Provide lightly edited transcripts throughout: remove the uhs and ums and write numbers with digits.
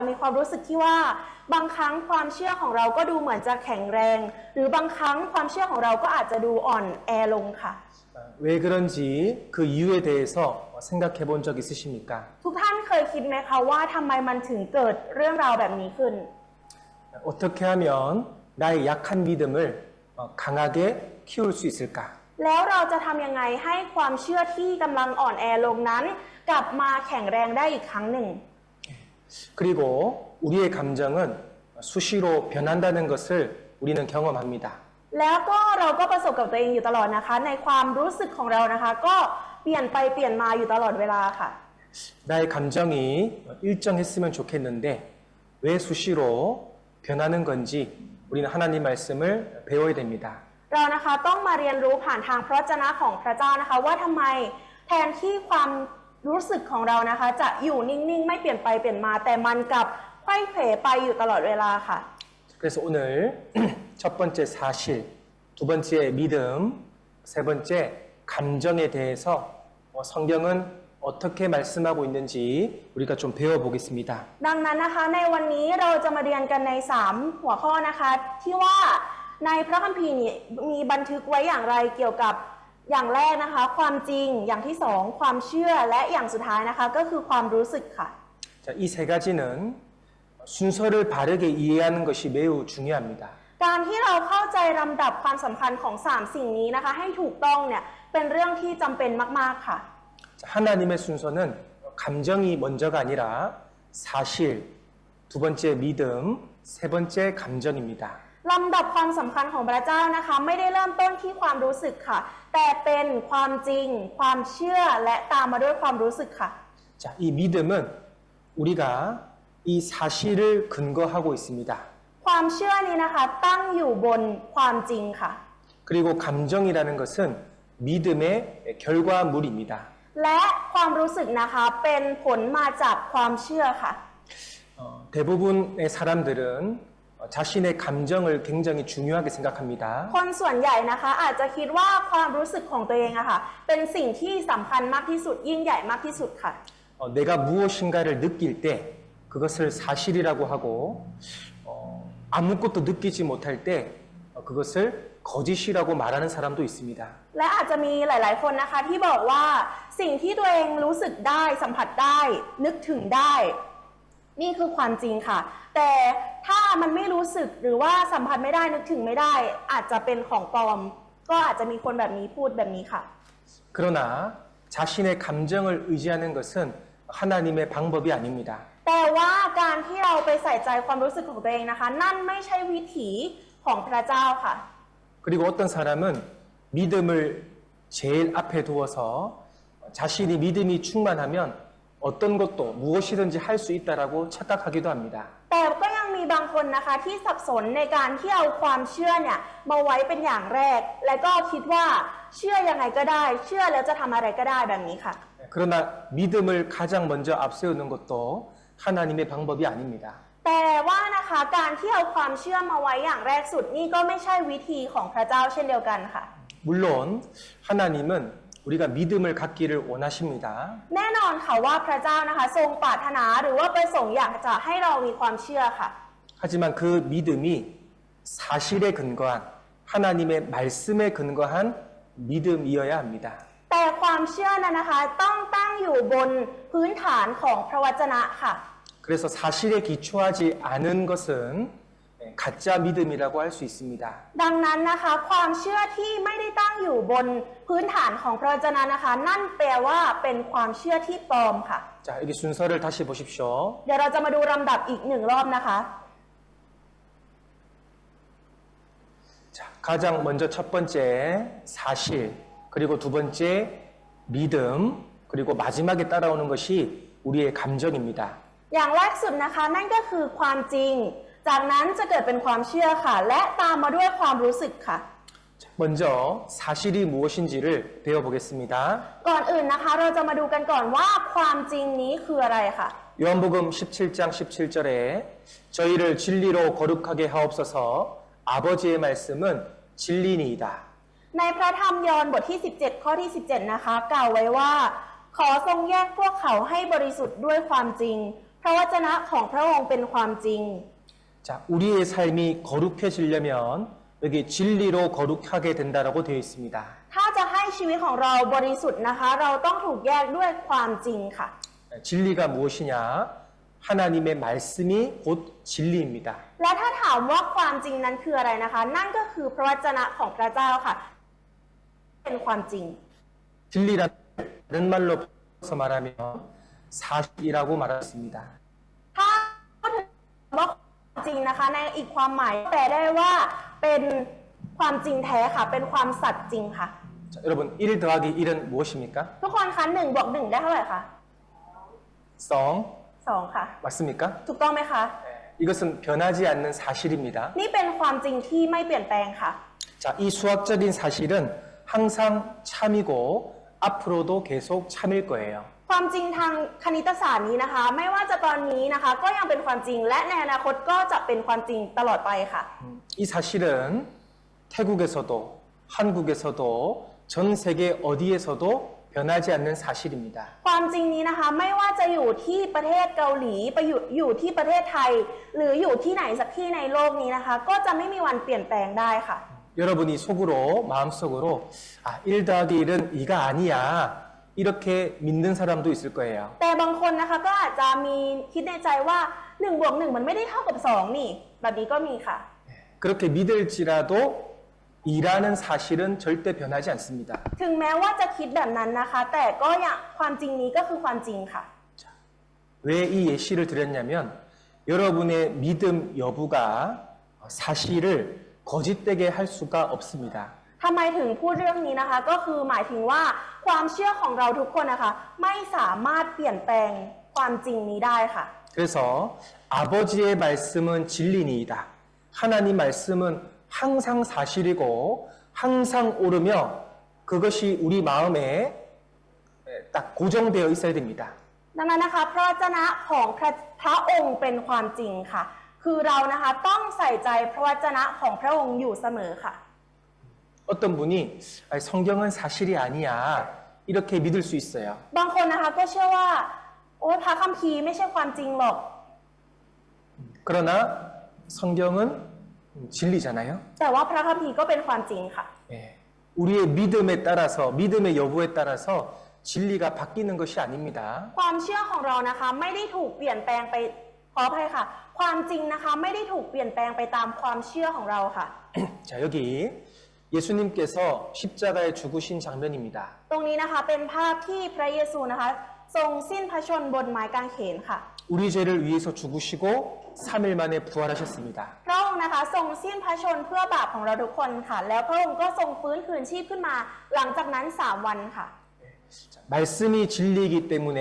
มีความรู้สึกที่ว่าบางครั้งความเชื่อของเราก็ดูเหมือนจะแข็งแรงหรือบางครั้งความเชื่อของเราก็อาจจะดูอ่อนแอลงค่ะ 왜 그런지 그 이유에 대해서 생각해 본 적 있으십니까? ทุกท่านเคยคิดไหมคะว่าทำไมมันถึงเกิดเรื่องราวแบบนี้ขึ้น 어떻게 하면 나의 약한 믿음을 강하게 키울 수 있을까? แล้วเราจะทำยังไงให้ความเชื่อที่กำลังอ่อนแอลงนั้นกลับมาแข็งแรงได้อีกครั้งหนึ่ง 그리고 우리의 감정은 수시로 변한다는 것을 우리는 경험합니다. แล้วก็เราก็ประสบกับตัวเองอยู่ตลอดนะคะในความรู้สึกของเรานะคะก็เปลี่ยนไปเปลี่ยนมาอยู่ตลอดเวลาค่ะ 나의 감정이 일정했으면 좋겠는데 왜 수시로 변하는 건지 우리는 하나님 말씀을 배워야 됩니다. เรานะคะต้องมาเรียนรู้ผ่านทางพระวจนะของพระเจ้านะคะว่าทำไมแทนที่ความรู้สึกของเรานะคะจะอยู่นิ่งๆไม่เปลี่ยนไปเปลี่ยนมาแต่มันกลับไขว้เขวไปอยู่ตลอดเวลาค่ะ 그래서 오늘 첫 번째 사실, 두 번째 믿음, 세 번째 감정에 대해서 성경은 어떻게 말씀하고 있는지 우리가 좀 배워보겠습니다. ดังนั้นนะคะในวันนี้เราจะมาเรียนกันใน3หัวข้อนะคะที่ว่าในพระคัมภีร์นี้มีบันทึกไว้อย่างไรเกี่ยวกับอย่างแรกนะคะความจริงอย่างที่2ความเชื่อและอย่างสุดท้ายนะคะก็คือความรู้สึกค่ะ 자, 이 세 가지는 순서를 바르게 이해하는 것이 매우 중요합니다. การที่เราเข้าใจลำดับความสำคัญของ3สิ่งนี้นะคะให้ถูกต้องเนี่ยเป็นเรื่องที่จำเป็นมากๆค่ะ 자, 하나님의 순서는 감정이 먼저가 아니라 사실, 두 번째 믿음, 세 번째 감정입니다. ลำดับความสำคัญของพระเจ้านะคะไม่ได้เริ่มต้นที่ความรู้สึกค่ะแต่เป็นความจริงความเชื่อและตามมาด้วยความรู้สึกค่ะ 자, 이 믿음은 우리가 이 사실을 근거하고 있습니다. ความเชื่อนี้นะคะตั้งอยู่บนความจริงค่ะ 그리고 감정이라는 것은 믿음의 결과물입니다. และความรู้สึกนะคะเป็นผลมาจากความเชื่อค่ะ 대부분의 사람들은 자신의 감정을 굉장히 중요하게 생각합니다. คนส่วนใหญ่นะคะอาจจะคิดว่าความรู้สึกของตัวเองอะค่ะเป็นสิ่งที่สำคัญมากที่สุดยิ่งใหญ่มากที่สุดค่ะ 내가 무엇인가를 느낄 때 그것을 사실이라고 하고 아무것도 느끼지 못할 때 그것을 거짓이라고 말하는 사람도 있습니다. และอาจจะมีหลายๆคนนะคะที่บอกว่าสิ่งที่ตัวเองรู้สึกได้สัมผัสได้นึกถึงได้นี่คือความจริงค่ะแต่ถ้ามันไม่รู้สึกหรือว่าสัมผัสไม่ได้นึกถึงไม่ได้อาจจะเป็นของปลอมก็อาจจะมีคนแบบนี้พูดแบบนี้ค่ะ 그러나 자신의 감정을 의지하는 것은 하나님의 방법이 아닙니다. แต่ว่าการที่เราไปใส่ใจความรู้สึกของตัวเองนะคะนั่นไม่ใช่วิถีของพระเจ้าค่ะ 그리고 어떤 사람은 믿음을 제일 앞에 두어서 자신이 믿음이 충만하면 어떤 것도 무엇이든지 할 수 있다라고 착각하기도 합니다. แต่ก็ยังมีบางคนนะคะที่สับสนในการที่เอาความเชื่อเนี่ยมาไว้เป็นอย่างแรกและก็คิดว่าเชื่อยังไงก็ได้เชื่อแล้วจะทำอะไรก็ได้แบบนี้ค่ะ 그러나 믿음을 가장 먼저 앞세우는 것도 하나님의 방법이 아닙니다. แต่ว่านะคะการที่เอาความเชื่อมาไว้อย่างแรกสุดนี่ก็ไม่ใช่วิธีของพระเจ้าเช่นเดียวกันค่ะ 물론 하나님은 우리가 믿음을 갖기를 원하십니다. แน่นอนค่ะว่าพระเจ้านะคะทรงปรารถนาหรือว่าประสงค์อยากจะให้เรามีความเชื่อค่ะ 하지만 그 믿음이 사실에 근거한 하나님의 말씀에 근거한 믿음이어야 합니다. แต่ความเชื่อนั้นนะคะต้องตั้งอยู่บนพื้นฐานของพระวจนะค่ะ 그래서 사실에 기초하지 않은 것은 가짜 믿음이라고 할 수 있습니다. ดังนั้นนะคะความเชื่อที่ไม่ได้ตั้งอยู่บนพื้นฐานของพระวจนะนะคะนั่นแปลว่าเป็นความเชื่อที่ปลอมค่ะ 자, 여기 순서를 다시 보십시오. เดี๋ยวเราจะมาดูลำดับอีกหนึ่งรอบนะคะ 자, 가장 먼저 첫 번째 사실, 그리고 두 번째 믿음, 그리고 마지막에 따라오는 것이 우리의 감정입니다. อย่างแรกสุดนะคะนั่นก็คือความจริงจากนั้นจะเกิดเป็นความเชื่อค่ะและตามมาด้วยความรู้สึกค่ะ 먼저 사실이 무엇인지를 배워보겠습니다. ก่อนอื่นนะคะเราจะมาดูกันก่อนว่าความจริงนี้คืออะไรค่ะ 요한복음 17장 17절에 저희를 진리로 거룩하게 하옵소서 아버지의 말씀은 진리니이다. ในพระธรรมยอห์นบทที่17ข้อที่17นะคะกล่าวไว้ว่าขอทรงแยกพวกเขาให้บริสุทธิ์ด้วยความจริง พระวจนะของพระองค์เป็นความจริง 자, 우리의 삶이 거룩해지려면 여기 진리로 거룩하게 된다라고 되어 있습니다. ถ้าจะให้ชีวิตของเราบริสุทธิ์นะคะ เราต้องถูกแยกด้วยความจริงค่ะ 진리가 무엇이냐? 하나님의 말씀이 곧 진리입니다. และถ้าถามว่าความจริงนั้นคืออะไรนะคะ นั่นก็คือพระวจนะของพระเจ้าค่ะ เป็นความจริง 진리란 다른 말로 바꿔서 말하면 사실이라고 말했습니다. ถ้าพูดถึงว่าความจริงนะคะ ในอีกความหมายแปลได้ว่าเป็นความจริงแท้ค่ะ เป็นความสัตย์จริงค่ะ 자, 여러분 1 더하기 1은 무엇입니까? ทุกคนคะ1 บวก 1 ได้เท่าไหร่คะ 2 2 ค่ะ 맞습니까? ถูกต้องไหมคะ 이것은 변하지 않는 사실입니다. นี่เป็นความจริงที่ไม่เปลี่ยนแปลงค่ะ 자, 이 수학적인 사실은 항상 참이고 앞으로도 계속 참일 거예요. ความจริงทางคณิตศาสตร์นี้นะคะ ไม่ว่าจะตอนนี้นะคะ ก็ยังเป็นความจริงและในอนาคตก็จะเป็นความจริงตลอดไปค่ะ 이 사실은 태국에서도 한국에서도 전 세계 어디에서도 변하지 않는 사실입니다. ความจริงนี้นะคะ ไม่ว่าจะอยู่ที่ประเทศเกาหลีไปอยู่ที่ประเทศไทย หรืออยู่ที่ไหนสักที่ในโลกนี้นะคะ ก็จะไม่มีวันเปลี่ยนแปลงได้ค่ะ 여러분이 속으로 마음속으로 1 더하기 1은 2가 아니야 이렇게 믿는 사람도 있을 거예요. แต่บางคนนะคะก็อาจจะมีคิดในใจว่า1 บวก 1 มันไม่ได้เท่ากับ 2 นี่ แบบนี้ก็มีค่ะ 그렇게 믿을지라도 2라는 사실은 절대 변하지 않습니다. ถึงแม้ว่าจะคิดแบบนั้นนะคะ แต่ก็อย่างความจริงนี้ก็คือความจริงค่ะ 왜 이 예시를 드렸냐면 여러분의 믿음 여부가 사실을 거짓되게 할 수가 없습니다. ทำไมถึงพูดเรื่องนี้นะคะ ก็คือหมายถึงว่าความเชื่อของเราทุกคนนะคะ ไม่สามารถเปลี่ยนแปลงความจริงนี้ได้ค่ะ 그래서 아버지의 말씀은 진리니이다. 하나님 말씀은 항상 사실이고 항상 옳으며 그것이 우리 마음에 딱 고정되어 있어야 됩니다. ดังนั้นนะคะพระวจนะของพระองค์เป็นความจริงค่ะ คือเรานะคะต้องใส่ใจพระวจนะของพระองค์อยู่เสมอค่ะ 어떤 분이 성경은 사실이 아니야 이렇게 믿을 수 있어요. บางคนนะคะก็เชื่อว่าโอ้พระคัมภีร์ไม่ใช่ความจริงหรอก 그러나 성경은 진리잖아요. แต่ว่าพระคัมภีร์ก็เป็นความจริงค่ะ 예. 우리의 믿음에 따라서 믿음의 여부에 따라서 진리가 바뀌는 것이 아닙니다. ความเชื่อของเรานะคะไม่ได้ถูกเปลี่ยนแปลงไปขออภัยค่ะ ความจริงนะคะไม่ได้ถูกเปลี่ยนแปลงไปตามความเชื่อของเราค่ะ 자, 여기 예수님께서 십자가에 죽으신 장면입니다. ตรงนี้นะคะเป็นภาพที่พระเยซูนะคะทรงสิ้นพระชนม์บนไม้กางเขนค่ะ 우리 죄를 위해서 죽으시고 3일 만에 부활하셨습니다. พระองค์นะคะทรงสิ้นพระชนม์เพื่อบาปของเราทุกคนค่ะ แล้วพระองค์ก็ทรงฟื้นคืนชีพขึ้นมา หลังจากนั้น3 วันค่ะ 자, 말씀이 진리이기 때문에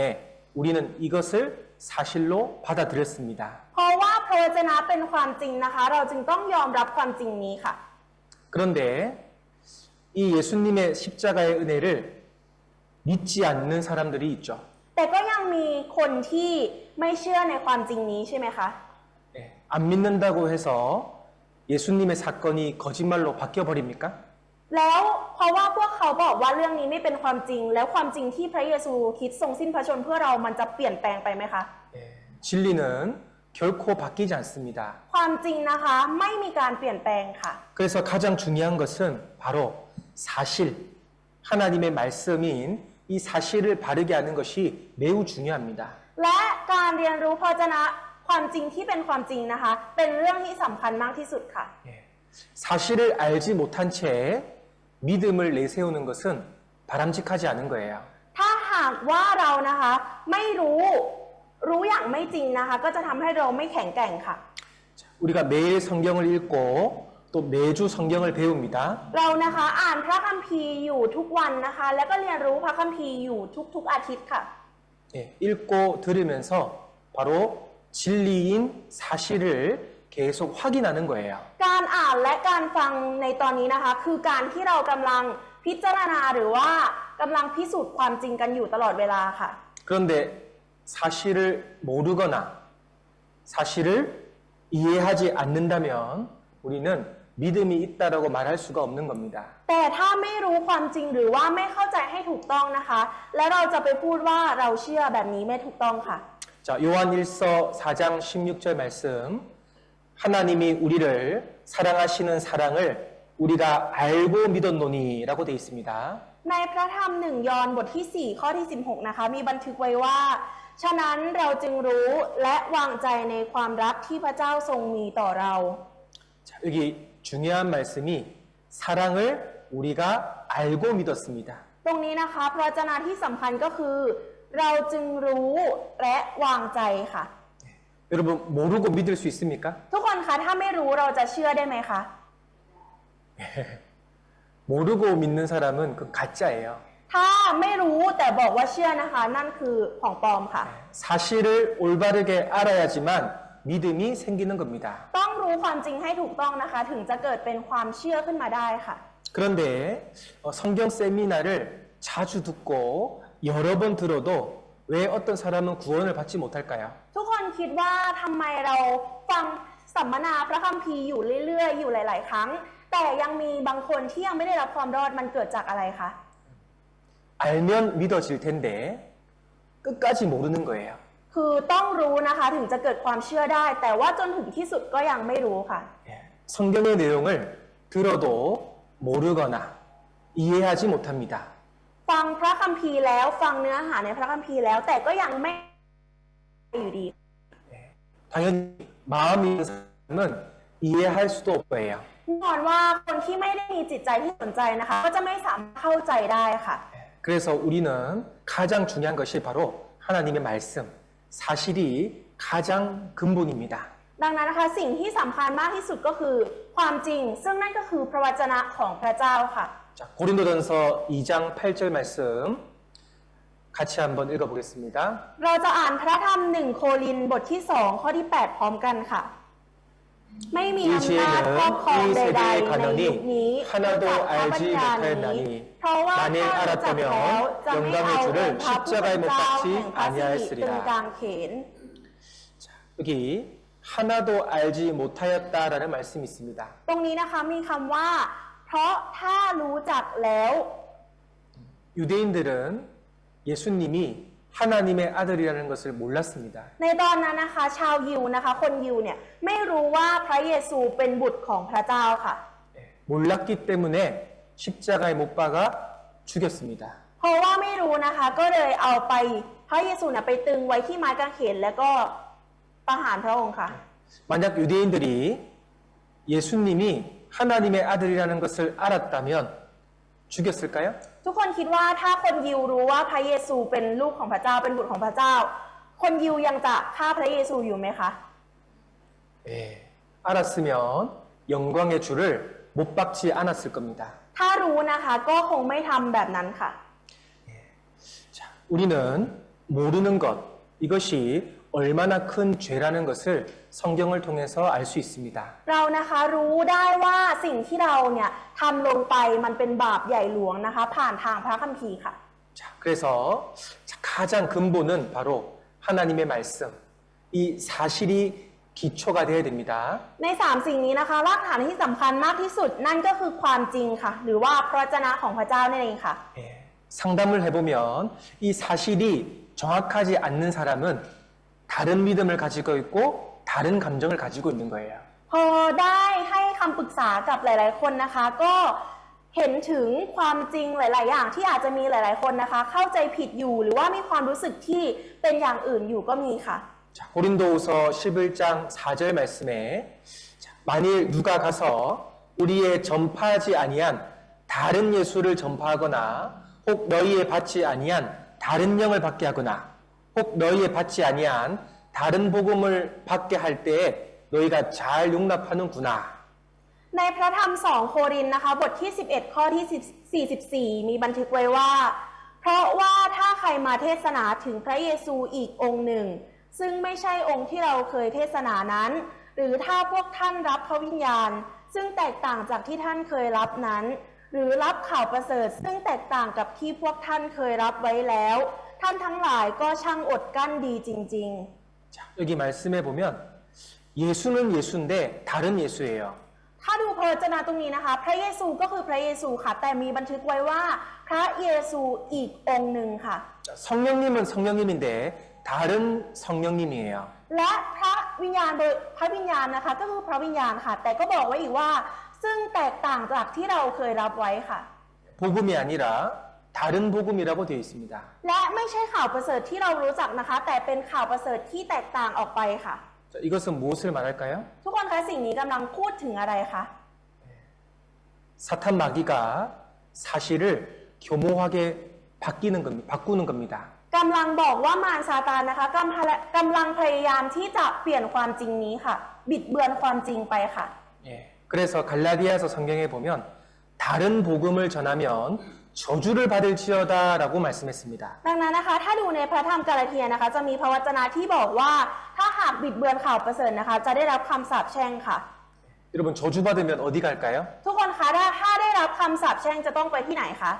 우리는 이것을 사실로 받아들였습니다. เพราะว่าพระวจนะเป็นความจริงนะคะ เราจึงต้องยอมรับความจริงนี้ค่ะ 그런데 이 예수님의 십자가의 은혜를 믿지 않는 사람들이 있죠. แต่ก็ยังมีคนที่ไม่เชื่อในความจริงนี้ใช่ไหมคะ 예, 안 믿는다고 해서 예수님의 사건이 거짓말로 바뀌어 버립니까? แล้วเพราะว่าพวกเขาบอกว่าเรื่องนี้ไม่เป็นความจริง แล้วความจริงที่พระเยซูคริสต์ทรงสิ้นพระชนม์เพื่อเรามันจะเปลี่ยนแปลงไปไหมคะ 예, 진리는 결코 바뀌지 않습니다. ความจริงนะคะไม่มีการเปลี่ยนแปลงค่ะ 그래서 가장 중요한 것은 바로 사실, 하나님의 말씀인 이 사실을 바르게 하는 것이 매우 중요합니다. และการเรียนรู้พระวจนะความจริงที่เป็นความจริงนะคะ เป็นเรื่องที่สำคัญมากที่สุดค่ะ 예, 사실을 알지 못한 채 믿음을 내세우는 것은 바람직하지 않은 거예요. ถ้าหากว่าเรานะคะไม่รู้อย่างไม่จริงนะคะ ก็จะทำให้เราไม่แข็งแกร่งค่ะ 우리가 매일 성경을 읽고 또 매주 성경을 배웁니다. เรานะคะอ่านพระคัมภีร์อยู่ทุกวันนะคะ แล้วก็เรียนรู้พระคัมภีร์อยู่ทุกอาทิตย์ค่ะ 예, 읽고 들으면서 바로 진리인 사실을 계속 확인하는 거예요. การอ่านและการฟังในตอนนี้นะคะ คือการที่เรากำลังพิจารณาหรือว่ากำลังพิสูจน์ความจริงกันอยู่ตลอดเวลาค่ะ 그런데 사실을 모르거나 사실을 이해하지 않는다면 우리는 믿음이 있다라고 말할 수가 없는 겁니다. แต่ถ้าไม่รู้ความจริงหรือว่าไม่เข้าใจให้ถูกต้องนะคะ และเราจะไปพูดว่าเราเชื่อแบบนี้ไม่ถูกต้องค่ะ 자, 요한 1서 4장 16절 말씀. 하나님이 우리를 사랑하시는 사랑을 우리가 알고 믿었노니라고 되어 있습니다. ในพระธรรม1 ยอห์นบทที่ 4 ข้อที่ 16 นะคะมีบันทึกไว้ว่า ฉะนั้นเราจึงรู้และวางใจในความรักที่พระเจ้าทรงมีต่อเรา 자, 여기 중요한 말씀이 사랑을 우리가 알고 믿었습니다. ตรงนี้นะคะพระวจนะที่สำคัญก็คือ เราจึงรู้และวางใจค่ะ 여러분 모르고 믿을 수 있습니까? ทุกคนคะถ้าไม่รู้เราจะเชื่อได้ไหมคะ 모르고 믿는 사람은 그 가짜예요. ถ้าไม่รู้แต่บอกว่าเชื่อนะคะ นั่นคือของปลอมค่ะ 사실을 올바르게 알아야지만 믿음이 생기는 겁니다. ต้องรู้ความจริงให้ถูกต้องนะคะ ถึงจะเกิดเป็นความเชื่อขึ้นมาได้ค่ะ 그런데 성경 세미나를 자주 듣고 여러 번 들어도 왜 어떤 사람은 구원을 받지 못할까요? ทุกคนคิดว่าทำไมเราฟังสัมมนาพระคัมภีร์อยู่เรื่อยๆ อยู่หลายๆ ครั้ง แต่ยังมีบางคนที่ยังไม่ได้รับความรอดมันเกิดจากอะไรคะ 알면 믿어질 텐데 끝까지 모르는 거예요. คือต้องรู้นะคะถึงจะเกิดความเชื่อได้ แต่ว่าจนถึงที่สุดก็ยังไม่รู้ค่ะ 성경의 내용을 들어도 모르거나 이해하지 못합니다. ฟังพระคัมภีร์แล้วฟังเนื้อหาในพระคัมภีร์แล้ว แต่ก็ยังไม่อยู่ดี 당연히 마음이 있는 사람은 이해할 수도 없을 거예요. แน่นอนว่าคนที่ไม่ได้มีจิตใจที่สนใจนะคะ ก็จะไม่สามารถเข้าใจได้ค่ะ 그래서 우리는 가장 중요한 것이 바로 하나님의 말씀, 사실이 가장 근본입니다. ดังนั้นนะคะสิ่งที่สำคัญมากที่สุดก็คือความจริง ซึ่งนั่นก็คือพระวจนะของพระเจ้าค่ะ 자, 고린도전서 2장 8절 말씀 같이 한번 읽어보겠습니다. เราจะอ่านพระธรรม1 โครินธ์บทที่ 2 ข้อที่ 8 พร้อมกันค่ะ ไม่มีอำนาจครอบครองใดๆในยุคนี้รู้จักพระปัญญานี้เพราะว่าถ้ารู้จักแล้วจะไม่เอาองค์พระผู้เป็นเจ้าแห่งพระสิริตึงกางเขน 여기 하나도 알지 못하였다라는 말씀이 있습니다. ตรงนี้นะคะมีคำว่า เพราะถ้ารู้จักแล้ว 유대인들은 예수님이 하나님의 아들이라는 것을 몰랐습니다. ในตอนนั้นนะคะชาวยิวนะคะคนยิวเนี่ยไม่รู้ว่าพระเยซูเป็นบุตรของพระเจ้าค่ะ 몰랐기 때문에 십자가에 못 박아 죽였습니다. เพราะว่าไม่รู้นะคะก็เลยเอาไปพระเยซูเนี่ยไปตึงไว้ที่ไม้กางเขนแล้วก็ประหารพระองค์ค่ะ 만약 유대인들이 예수님이 하나님의 아들이라는 것을 알았다면 죽였을까요? ทุกคนคิดว่าถ้าคนยิวรู้ว่าพระเยซูเป็นลูกของพระเจ้าเป็นบุตรของพระเจ้า คนยิวยังจะฆ่าพระเยซูอยู่ไหมคะ 예, 알았으면 영광의 주를 못 박지 않았을 겁니다. ถ้ารู้นะคะก็คงไม่ทำแบบนั้นค่ะ 자, 우리는 모르는 것 이것이 얼마나 큰 죄라는 것을 성경을 통해서 알 수 있습니다. เรานะคะรู้ได้ว่าสิ่งที่เราเนี่ยทำลงไปมันเป็นบาปใหญ่หลวงนะคะ ผ่านทางพระคัมภีร์ค่ะ 자, 그래서 가장 근본은 바로 하나님의 말씀, 이 사실이 기초가 되어야 됩니다. ใน3สิ่งนี้นะคะรากฐานที่สำคัญมากที่สุดนั่นก็คือความจริงค่ะ หรือว่าพระวจนะของพระเจ้านั่นเองค่ะ 예, 상담을 해보면 이 사실이 정확하지 않는 사람은 다른 믿음을 가지고 있고 다른 감정을 가지고 있는 거예요. พอได้ให้คำปรึกษากับหลายๆคนนะคะ ก็เห็นถึงความจริงหลายๆอย่างที่อาจจะมีหลายๆคนนะคะ เข้าใจผิดอยู่หรือว่ามีความรู้สึกที่เป็นอย่างอื่นอยู่ก็มีค่ะ 자, 고린도후서 11장 4절 말씀에 자, 만일 누가 가서 우리의 전파하지 아니한 다른 예수를 전파하거나 혹 너희에 받지 아니한 다른 영을 받게 하거나 혹 너희에 받지 아니한 다른 복음을 받게 할 때에 너희가 잘 용납하는구나. ในพระธรรม2 โครินธ์นะคะบทที่ 11 ข้อที่ 44 มีบันทึกไว้ว่า เพราะว่าถ้าใครมาเทศนาถึงพระเยซูอีกองค์หนึ่ง ซึ่งไม่ใช่องค์ที่เราเคยเทศนานั้น หรือถ้าพวกท่านรับพระวิญญาณ ซึ่งแตกต่างจากที่ท่านเคยรับนั้น หรือรับข่าวประเสริฐซึ่งแตกต่างกับที่พวกท่านเคยรับไว้แล้ว ท่านทั้งหลายก็ช่างอดกั้นดีจริง 자, 여기 말씀에 보면 예수는 예수인데 다른 예수예요. ๆ ถ้าดูพระวจนะตรงนี้นะคะ พระเยซูก็คือพระเยซูค่ะ แต่มีบันทึกไว้ว่าพระเยซูอีกองค์หนึ่งค่ะ 성령님은 성령님인데 다른 성령님이에요. และพระวิญญาณโดยพระวิญญาณนะคะก็คือพระวิญญาณค่ะ แต่ก็บอกไว้อีกว่า ซึ่งแตกต่างจากที่เราเคยรับไว้ค่ะ 복음이 아니라 다른 복음이라고 되어 있습니다. และไม่ใช่ข่าวประเสริฐที่เรารู้จักนะคะ แต่เป็นข่าวประเสริฐที่แตกต่างออกไปค่ะ 자, 이것은 무엇을 말할까요? ทุกคนคะสิ่งนี้กำลังพูดถึงอะไรคะ 사탄 마귀가 사실을 교모하게 바꾸는 겁니다. กำลังบอกว่ามารซาตานนะคะกำลังพยายามที่จะเปลี่ยนความจริงนี้ค่ะ บิดเบือนความจริงไปค่ะ 예, 그래서 갈라디아서 성경에 보면 다른 복음을 전하면 저주를 받을지어다라고 말씀했습니다. ดังนั้นนะคะถ้าดูในพระธรรมกาลาเทียนะคะจะมีพระวจนะที่บอกว่าถ้าหากบิดเบือนข่าวประเสริฐนะคะจะได้รับคำสาปแช่งค่ะ 여러분 저주 받으면 어디 갈까요? ทุกคนคะถ้าได้รับคำสาปแช่งจะต้องไปที่ไหนคะ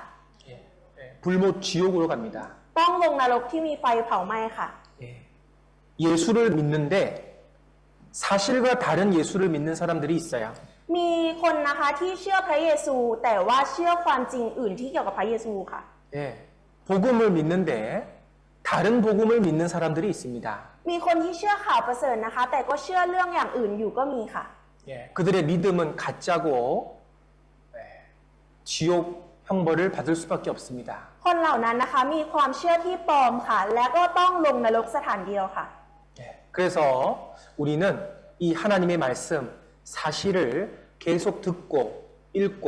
불못 지옥으로 갑니다. ต้องลงนรกที่มีไฟเผาไหม้ค่ะ 예. 예수를 믿는데 사실과 다른 예수를 믿는 사람들이 있어요. มีคนนะคะที่เชื่อพระเยซู แต่ว่าเชื่อความจริงอื่นที่เกี่ยวกับพระเยซูค่ะ 예. 복음을 믿는데 다른 복음을 믿는 사람들이 있습니다. มีคนที่เชื่อข่าวประเสริฐนะคะ แต่ก็เชื่อเรื่องอย่างอื่นอยู่ก็มีค่ะ 예. 그들의 믿음은 가짜고 예. 지옥 형벌을 받을 수밖에 없습니다. คนเหล่านั้นนะคะมีความเชื่อที่ปลอมค่ะ และก็ต้องลงนรกสถานเดียวค่ะ 예. 그래서 우리는 이 하나님의 말씀 사실을 계속 듣고 읽고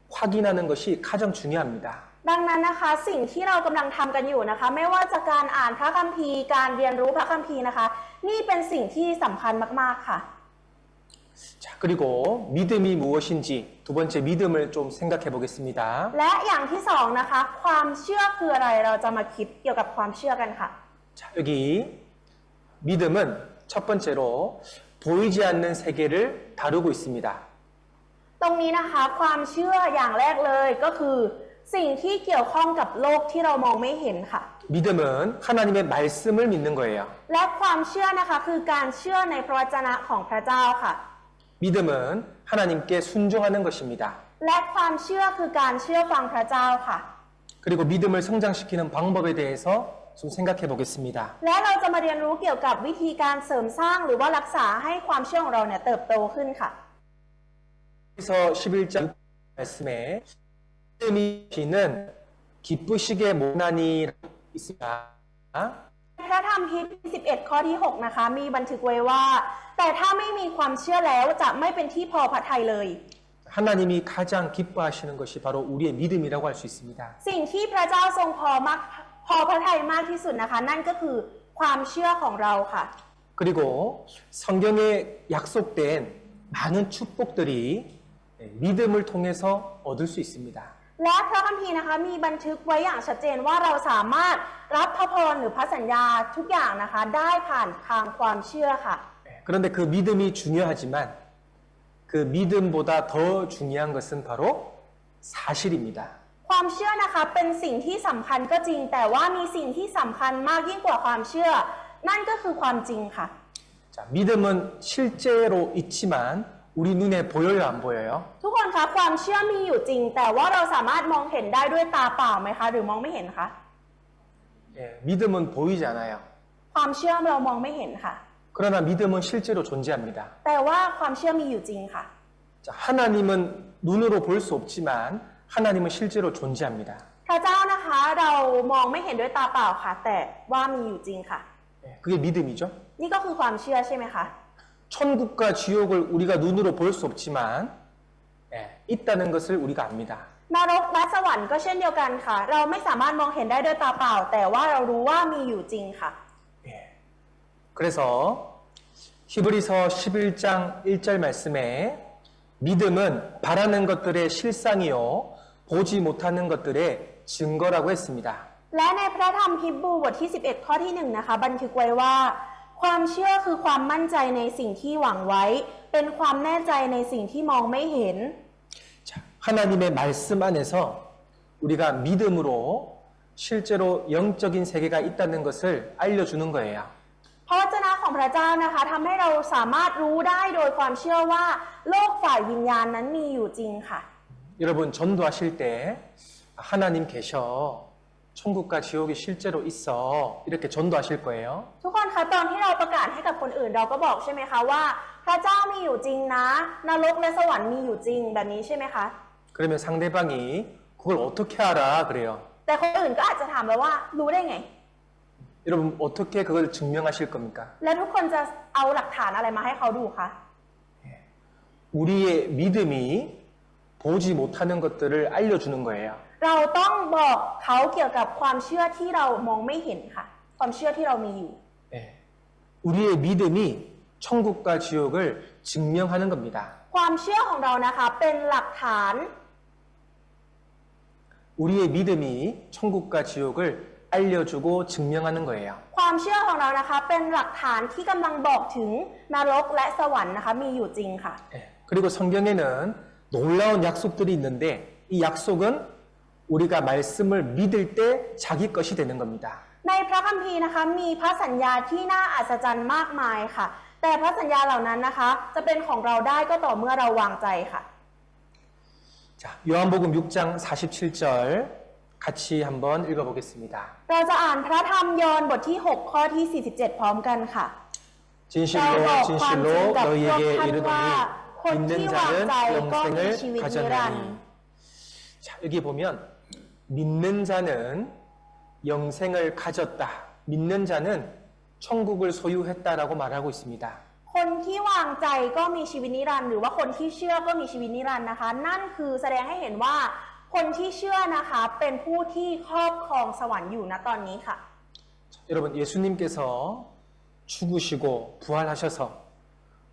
확인하는 것이 가장 중요합니다. ดังนั้นนะคะสิ่งที่เรากำลังทำกันอยู่นะคะ ไม่ว่าจะการอ่านพระคัมภีร์การเรียนรู้พระคัมภีร์นะคะ นี่เป็นสิ่งที่สำคัญมากๆค่ะ 자, 그리고 믿음이 무엇인지 두 번째 믿음을 좀 생각해 보겠습니다. และอย่างที่สองนะคะความเชื่อคืออะไรเราจะมาคิดเกี่ยวกับความเชื่อกันค่ะ 자, 여기 믿음은 첫 번째로 보이지 않는 세계를 다루고 있습니다. ตรงนี้นะคะความเชื่ออย่างแรกเลยก็คือสิ่งที่เกี่ยวข้องกับโลกที่เรามองไม่เห็นค่ะ 믿음은 하나님의 말씀을 믿는 거예요. และความเชื่อนะคะคือการเชื่อในพระวจนะของพระเจ้าค่ะ 믿음은 하나님께 순종하는 것입니다. และความเชื่อคือการเชื่อฟังพระเจ้าค่ะ 그리고 믿음을 성장시키는 방법에 대해서 좀 생각해 보겠습니다. และเราจะมาเรียนรู้เกี่ยวกับวิธีการเสริมสร้างหรือว่ารักษาให้ความเชื่อของเราเนี่ยเติบโตขึ้นค่ะ 그래서 11장 말씀에 믿음이시는 기쁘시게 못나니 있습니다. พระธรรมฮีบรู11 ข้อที่ 6 นะคะ มีบันทึกไว้ว่า แต่ถ้าไม่มีความเชื่อแล้วจะไม่เป็นที่พอพระทัยเลย 하나님이 가장 기뻐하시는 것이 바로 우리의 믿음이라고 할 수 있습니다. สิ่งที่พระเจ้าทรงพอพระทัยมากที่สุดนะคะ นั่นก็คือความเชื่อของเราค่ะ 그리고 성경에 약속된 많은 축복들이 믿음을 통해서 얻을 수 있습니다. และพระคัมภีร์นะคะมีบันทึกไว้อย่างชัดเจนว่าเราสามารถรับพระพรหรือพระสัญญาทุกอย่างนะคะ ได้ผ่านทางความเชื่อค่ะ 그런데 그 믿음이 중요하지만 그 믿음보다 더 중요한 것은 바로 사실입니다. ความเชื่อนะคะเป็นสิ่งที่สำคัญก็จริง แต่ว่ามีสิ่งที่สำคัญมากยิ่งกว่าความเชื่อ นั่นก็คือความจริงค่ะ 자, 믿음은 실제로 있지만 우리 눈에 보여요, 안 보여요? ทุกคนคะความเชื่อมีอยู่จริง แต่ว่าเราสามารถมองเห็นได้ด้วยตาเปล่าไหมคะ หรือมองไม่เห็นคะ 예, 믿음은 보이지 않아요. ความเชื่อเรามองไม่เห็นค่ะ 그러나 믿음은 실제로 존재합니다. แต่ว่าความเชื่อมีอยู่จริงค่ะ 자, 하나님은 눈으로 볼 수 없지만 하나님은 실제로 존재합니다. พระเจ้านะคะเรามองไม่เห็นด้วยตาเปล่าค่ะ แต่ว่ามีอยู่จริงค่ะ 예, 그게 믿음이죠. นี่ก็คือความเชื่อใช่ไหมคะ 천국과 지옥을 우리가 눈으로 볼 수 없지만 예, 있다는 것을 우리가 압니다. นรกและสวรรค์ก็เช่นเดียวกันค่ะ เราไม่สามารถมองเห็นได้ด้วยตาเปล่า แต่ว่าเรารู้ว่ามีอยู่จริงค่ะ 예. 그래서 히브리서 11장 1절 말씀에 믿음은 바라는 것들의 실상이요 보지 못하는 것들의 증거라고 했습니다. และในพระธรรมฮีบรูบทที่ 11 ข้อที่ 1 นะคะ บันทึกไว้ว่า ความเชื่อคือความมั่นใจในสิ่งที่หวังไว้ เป็นความแน่ใจในสิ่งที่มองไม่เห็น 자, 하나님의 말씀 안에서 우리가 믿음으로 실제로 영적인 세계가 있다는 것을 알려주는 거예요. พระวจนะของพระเจ้านะคะทำให้เราสามารถรู้ได้โดยความเชื่อว่าโลกฝ่ายวิญญาณนั้นมีอยู่จริงค่ะ 여러분 전도하실 때 하나님 계셔 천국과 지옥이 실제로 있어. 이렇게 전도하실 거예요. ทุกคนคะตอนที่เราประกาศให้กับคนอื่นเราก็บอกใช่ไหมคะว่าพระเจ้ามีอยู่จริงนะนรกและสวรรค์มีอยู่จริงแบบนี้ใช่ไหมคะ 그러면 상대방이 그걸 어떻게 알아? 그래요. แต่คนอื่นก็อาจจะถามเราว่ารู้ได้ไง 여러분 어떻게 그걸 증명하실 겁니까? แล้วทุกคนจะเอาหลักฐานอะไรมาให้เขาดูคะ 우리의 믿음이 보지 못하는 것들을 알려주는 거예요. เราต้องบอกเขาเกี่ยวกับความเชื่อที่เรามองไม่เห็นค่ะ ความเชื่อที่เรามีอยู่ 예. 우리의 믿음이 천국과 지옥을 증명하는 겁니다. ความเชื่อของเรานะคะเป็นหลักฐาน 우리의 믿음이 천국과 지옥을 알려주고 증명하는 거예요. ความเชื่อของเรานะคะเป็นหลักฐานที่กำลังบอกถึงนรกและสวรรค์นะคะมีอยู่จริงค่ะ 예. 그리고 성경에는 놀라운 약속들이 있는데 이 약속은 우리가 말씀을 믿을 때 자기 것이 되는 겁니다. ในพระคัมภีร์นะคะมีพระสัญญาที่น่าอัศจรรย์มากมายค่ะ แต่พระสัญญาเหล่านั้นนะคะจะเป็นของเราได้ก็ต่อเมื่อเราวางใจค่ะ 자, 요한복음 6장 47절 같이 한번 읽어보겠습니다. เราจะอ่านพระธรรมยอห์นบทที่ 6 ข้อที่ 47 พร้อมกันค่ะ 진실로 진실로 너희에게 ว่า 이르노니 คนที่ 믿는 วางใจ 자는 ก็มีชีวิต 영생을 นิรันดร์ 가졌나니. 자, 여기 보면 믿는 자는 영생을 가졌다. 믿는 자는 천국을 소유했다라고 말하고 있습니다. คนที่วางใจก็มีชีวิตนิรันดร์หรือว่าคนที่เชื่อก็มีชีวิตนิรันดร์นะคะ นั่นคือแสดงให้เห็นว่าคนที่เชื่อนะคะเป็นผู้ที่ครอบครองสวรรค์อยู่ณตอนนี้ค่ะ 자, 여러분 예수님께서 죽으시고 부활하셔서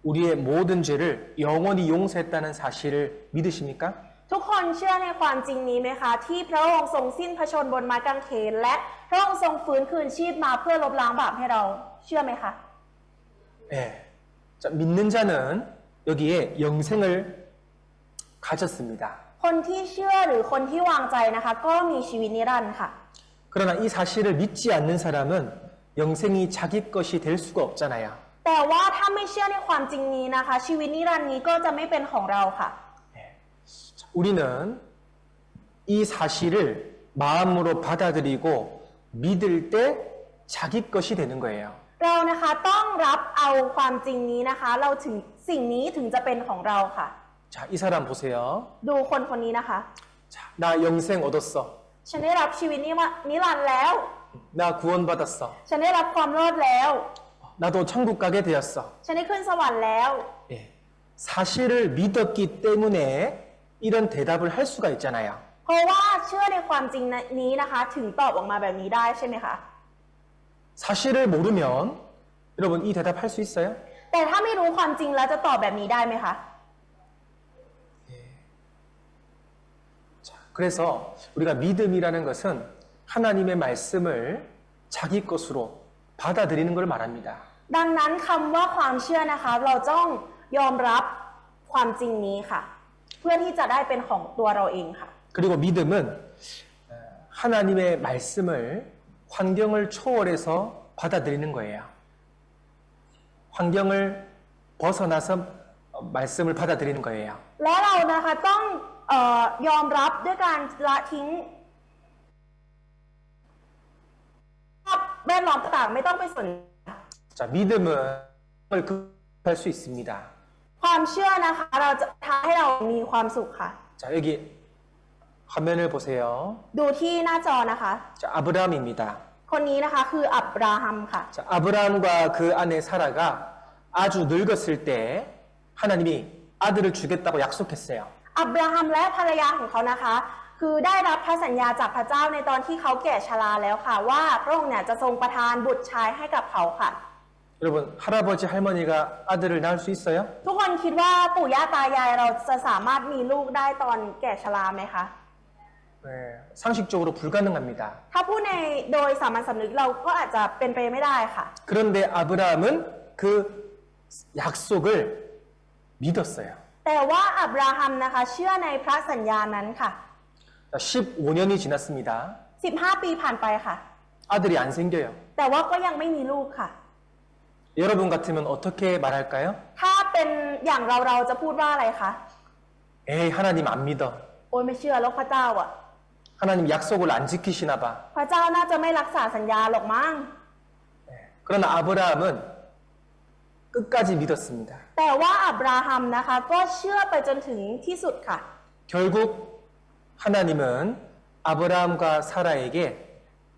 우리의 모든 죄를 영원히 용서했다는 사실을 믿으십니까? ทุกคนเชื่อในความจริงนี้ไหมคะ ที่พระองค์ทรงสิ้นพระชนม์บนไม้กางเขนและพระองค์ทรงฟื้นคืนชีพมาเพื่อลบล้างบาปให้เราเชื่อไหมคะ 예. 자, 믿는 자는 여기에 영생을 가졌습니다. คนที่เชื่อหรือคนที่วางใจนะคะก็มีชีวิตนิรันดร์ค่ะ 그러나 이 사실을 믿지 않는 사람은 영생이 자기 것이 될 수가 없잖아요. แต่ว่าถ้าไม่เชื่อในความจริงนี้นะคะ ชีวิตนิรันดร์นี้ก็จะไม่เป็นของเราค่ะ 자, 우리는 이 사실을 마음으로 받아들이고 믿을 때 자기 것이 되는 거예요. เรานะคะต้องรับเอาความจริงนี้นะคะ เราถึงสิ่งนี้ถึงจะเป็นของเราค่ะ 자, 이 사람 보세요. ดูคนคนนี้นะคะ 자, 나 영생 얻었어. ฉันได้รับชีวิตนิรันดร์แล้ว 나 구원받았어. ฉันได้รับความรอดแล้ว 나도 천국 가게 되었어. ฉันได้ขึ้นสวรรค์แล้ว 예. 사실을 믿었기 때문에 이런 대답을 할 수가 있잖아요. เพราะว่าเชื่อในความจริงนี้นะคะ ถึงตอบออกมาแบบนี้ได้ใช่ไหมคะ 사실을 모르면 여러분 이 대답 할 수 있어요? แต่ถ้าไม่รู้ความจริงแล้วจะตอบแบบนี้ได้ไหมคะ 자, 그래서 우리가 믿음이라는 것은 하나님의 말씀을 자기 것으로 받아들이는 걸 말합니다. ดังนั้นคำว่าความเชื่อนะคะ เราต้องยอมรับความจริงนี้ค่ะ เพื่อที่จะได้เป็นของตัวเราเองค่ะ 그리고 믿음은 하나님의 말씀을 환경을 초월해서 받아들이는 거예요. 환경을 벗어나서 말씀을 받아들이는 거예요. และเรานะคะต้องยอมรับด้วยการละทิ้งแวดล้อมต่างๆไม่ต้องไปสน 자, 믿음은 급할 수 있습니다. ความเชื่อนะคะ เราจะทำให้เรามีความสุขค่ะ 자, 여기 화면을 보세요. ดูที่หน้าจอนะคะ 자, 아브라함입니다. คนนี้นะคะคืออับราฮัมค่ะ 자, 아브라함과 그 아내 사라가 아주 늙었을 때 하나님이 아들을 주겠다고 약속했어요. อับราฮัมและภรรยาของเขานะคะ คือได้รับพระสัญญาจากพระเจ้าในตอนที่เขาแก่ชราแล้วค่ะ ว่าพระองค์เนี่ยจะทรงประทานบุตรชายให้กับเขาค่ะ 여러분, 할아버지 할머니가 아들을 낳을 수 있어요? ทุกคนคิดว่าปู่ย่าตายายเราจะสามารถมีลูกได้ตอนแก่ชราไหมคะ 네, 상식적으로 불가능합니다. ถ้าพูดในโดยสามัญสำนึกเราก็อาจจะเป็นไปไม่ได้ค่ะ 그런데 아브라함은 그 약속을 믿었어요. แต่ว่าอับราฮัมนะคะเชื่อในพระสัญญานั้นค่ะ 자, 15년이 지났습니다. 15 ปีผ่านไปค่ะ 아들이 안 생겨요. แต่ว่าก็ยังไม่มีลูกค่ะ 여러분 같으면 어떻게 말할까요? ถ้าเป็นอย่างเราจะพูดว่าอะไรคะ 에이, 하나님 안 믿어. โอ้ยไม่เชื่อแล้วพระเจ้าอ่ะ 하나님 약속을 안 지키시나 봐. พระเจ้าน่าจะไม่รักษาสัญญาหรอกมั้ง 그러나 아브라함은 끝까지 믿었습니다. แต่ว่าอับราฮัมนะคะก็เชื่อไปจนถึงที่สุดค่ะ 결국 하나님은 아브라함과 사라에게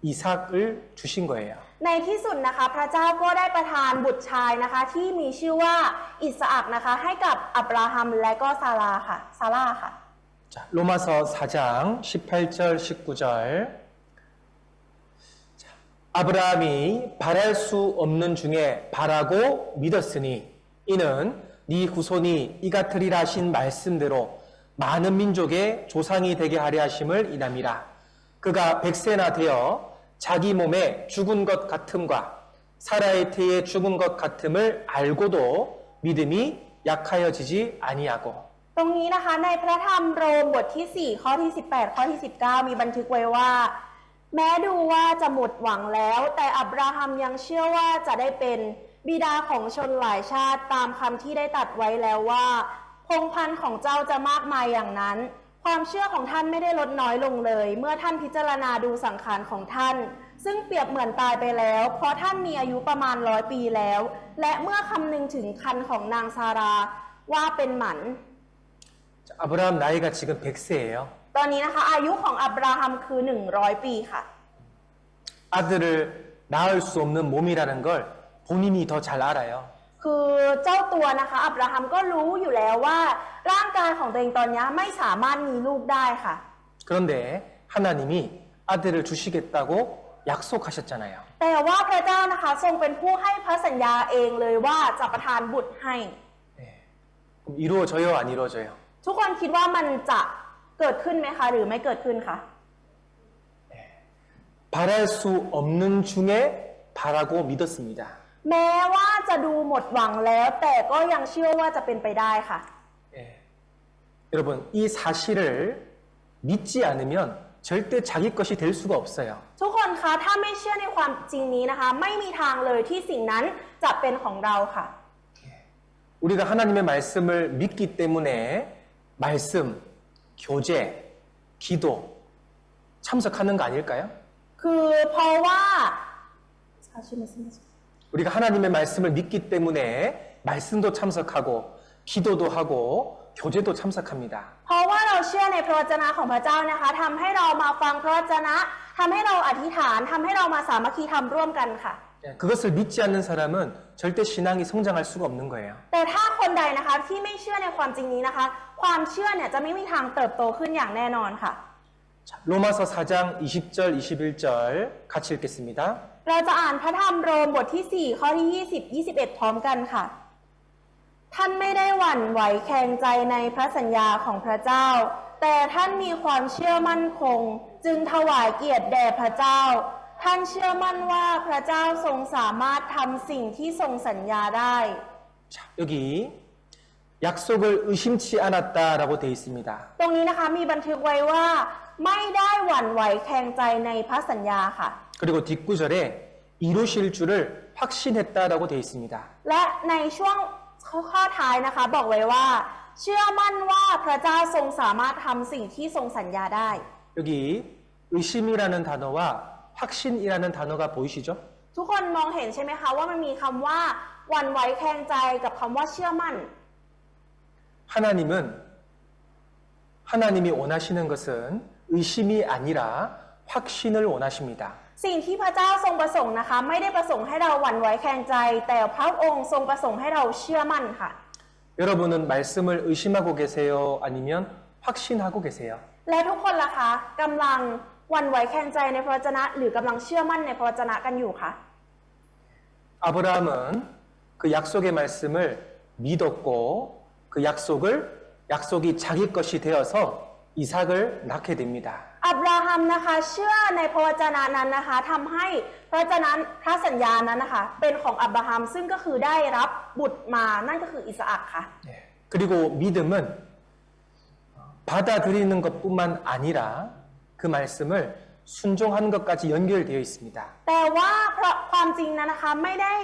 이삭을 주신 거예요. ในที่สุดนะคะพระเจ้าก็ได้ประทานบุตรชายนะคะที่มีชื่อว่าอิสอัคนะคะให้กับอับราฮัมและก็ซาราค่ะ 자, 로마서 4장 18절 19절. 자, 아브라함이 바랄 수 없는 중에 바라고 믿었으니 이는 네 후손이 이같으리라 하신 말씀대로 많은 민족의 조상이 되게 하려 하심을 이남이라. 그가 100세나 되어 자기 몸에 죽은 것 같음과 사라의 태에 죽은 것 같음을 알고도 믿음이 약하여지지 아니하고. ตรงนี้นะคะในพระธรรมโรมบทที่ 4 ข้อที่ 18 ข้อที่ 19 มีบันทึกไว้ว่า แม้ดูว่าจะหมดหวังแล้ว แต่อับราฮัมยังเชื่อว่าจะได้เป็นบิดาของชนหลายชาติตามคำที่ได้ตรัสไว้แล้วว่าพงศ์พันธุ์ของเจ้าจะมากมายอย่างนั้น ความเชื่อของท่านไม่ได้ลดน้อยลงเลย เมื่อท่านพิจารณาดูสังขารของท่าน ซึ่งเปรียบเหมือนตายไปแล้ว เพราะท่านมีอายุประมาณ100 ปีแล้ว และเมื่อคำนึงถึงคันของนางซาราว่าเป็นหมัน 자, 아브라함 나이가 지금 100세예요. ตอนนี้นะคะอายุของอับราฮัมคือ100 ปีค่ะ 아들을 낳을 수 없는 몸이라는 걸 본인이 더 잘 알아요. คือเจ้าตัวนะคะอับราฮัมก็รู้อยู่แล้วว่าร่างกายของตัวเองตอนนี้ไม่สามารถมีลูกได้ค่ะ 그런데 하나님이 아들을 주시겠다고 약속하셨잖아요. แต่ว่าพระเจ้านะคะทรงเป็นผู้ให้พระสัญญาเองเลยว่าจะประทานบุตรให้ 그럼 이루어져요, 안 이루어져요? ทุกคนคิดว่ามันจะเกิดขึ้นไหมคะหรือไม่เกิดขึ้นคะ 바랄 수 없는 중에 바라고 믿었습니다. แม้ว่าจะดูหมดหวังแล้วแต่ก็ยังเชื่อว่าจะเป็นไปได้ค่ะ 예. 여러분, 이 사실을 믿지 않으면 절대 자기 것이 될 수가 없어요. ทุกคนคะถ้าไม่เชื่อในความจริงนี้นะคะไม่มีทางเลยที่สิ่งนั้นจะเป็นของเราค่ะ 우리가 하나님의 말씀을 믿기 때문에 말씀, 교제, 기도 참석하는 거 아닐까요? คือเพราะว่า 우리가 하나님의 말씀을 믿기 때문에 말씀도 참석하고 기도도 하고 교제도 참석합니다. เพราะว่าเราเชื่อในพระวจนะของพระเจ้านะคะทำให้เรามาฟังพระวจนะทำให้เราอธิษฐานทำให้เรามาสามัคคีธรรมร่วมกันค่ะ 그것을 믿지 않는 사람은 절대 신앙이 성장할 수가 없는 거예요. แต่ถ้าคนใดนะคะที่ไม่เชื่อในความจริงนี้นะคะ ความเชื่อเนี่ยจะไม่มีทางเติบโตขึ้นอย่างแน่นอนค่ะ 자, 로마서 4장 20절 21절 같이 읽겠습니다. เราจะอ่านพระธรรมโรมบทที่ 4 ข้อที่ 20 21 พร้อมกันค่ะ ท่านไม่ได้หวั่นไหวแคลงใจในพระสัญญาของพระเจ้า แต่ท่านมีความเชื่อมั่นคง จึงถวายเกียรติแด่พระเจ้า ท่านเชื่อมั่นว่าพระเจ้าทรงสามารถทำสิ่งที่ทรงสัญญาได้ 자, 여기 약속을 의심치 않았다라고 되어 있습니다. ตรงนี้นะคะมีบันทึกไว้ว่า ไม่ได้หวั่นไหวแคลงใจในพระสัญญาค่ะ 그리고 뒷구절에 이루실 줄을 확신했다라고 되어 있습니다. และในช่วงข้อท้ายนะคะบอกไว้ว่า เชื่อมั่นว่าพระเจ้าทรงสามารถทำสิ่งที่ทรงสัญญาได้ 여기 의심이라는 단어와 확신이라는 단어가 보이시죠? ทุกคนมองเห็นใช่ไหมคะว่ามันมีคำว่าหวั่นไหวแคลงใจกับคำว่าเชื่อมั่น 하나님이 원하시는 것은 의심이 아니라 확신을 원하십니다. สิ่งที่พระเจ้าทรงประสงค์นะคะไม่ได้ประสงค์ให้เราหวั่นไหวแคลงใจ แต่พระองค์ทรงประสงค์ให้เราเชื่อมั่นค่ะ 여러분은 말씀을 의심하고 계세요? 아니면 확신하고 계세요? และทุกคนล่ะคะกำลังหวั่นไหวแคลงใจในพระวจนะหรือกำลังเชื่อมั่นในพระวจนะกันอยู่คะ 아브라함은 그 약속의 말씀을 믿었고 그 약속이 자기 것이 되어서 이삭을 낳게 됩니다. อับราฮัมนะคะเชื่อในพระวจนะนั้นนะคะทำให้พระวจนะพระสัญญานั้นนะคะเป็นของอับราฮัมซึ่งก็คือได้รับบุตรมานั่นก็คืออิสอัคค่ะ 그리고 믿음은 받아들이는 것뿐만 아니라 그 말씀을 순종하는 것까지 연결되어 있습니다. แต่ว่าเพราะความจริงนั้นนะคะไม่ได้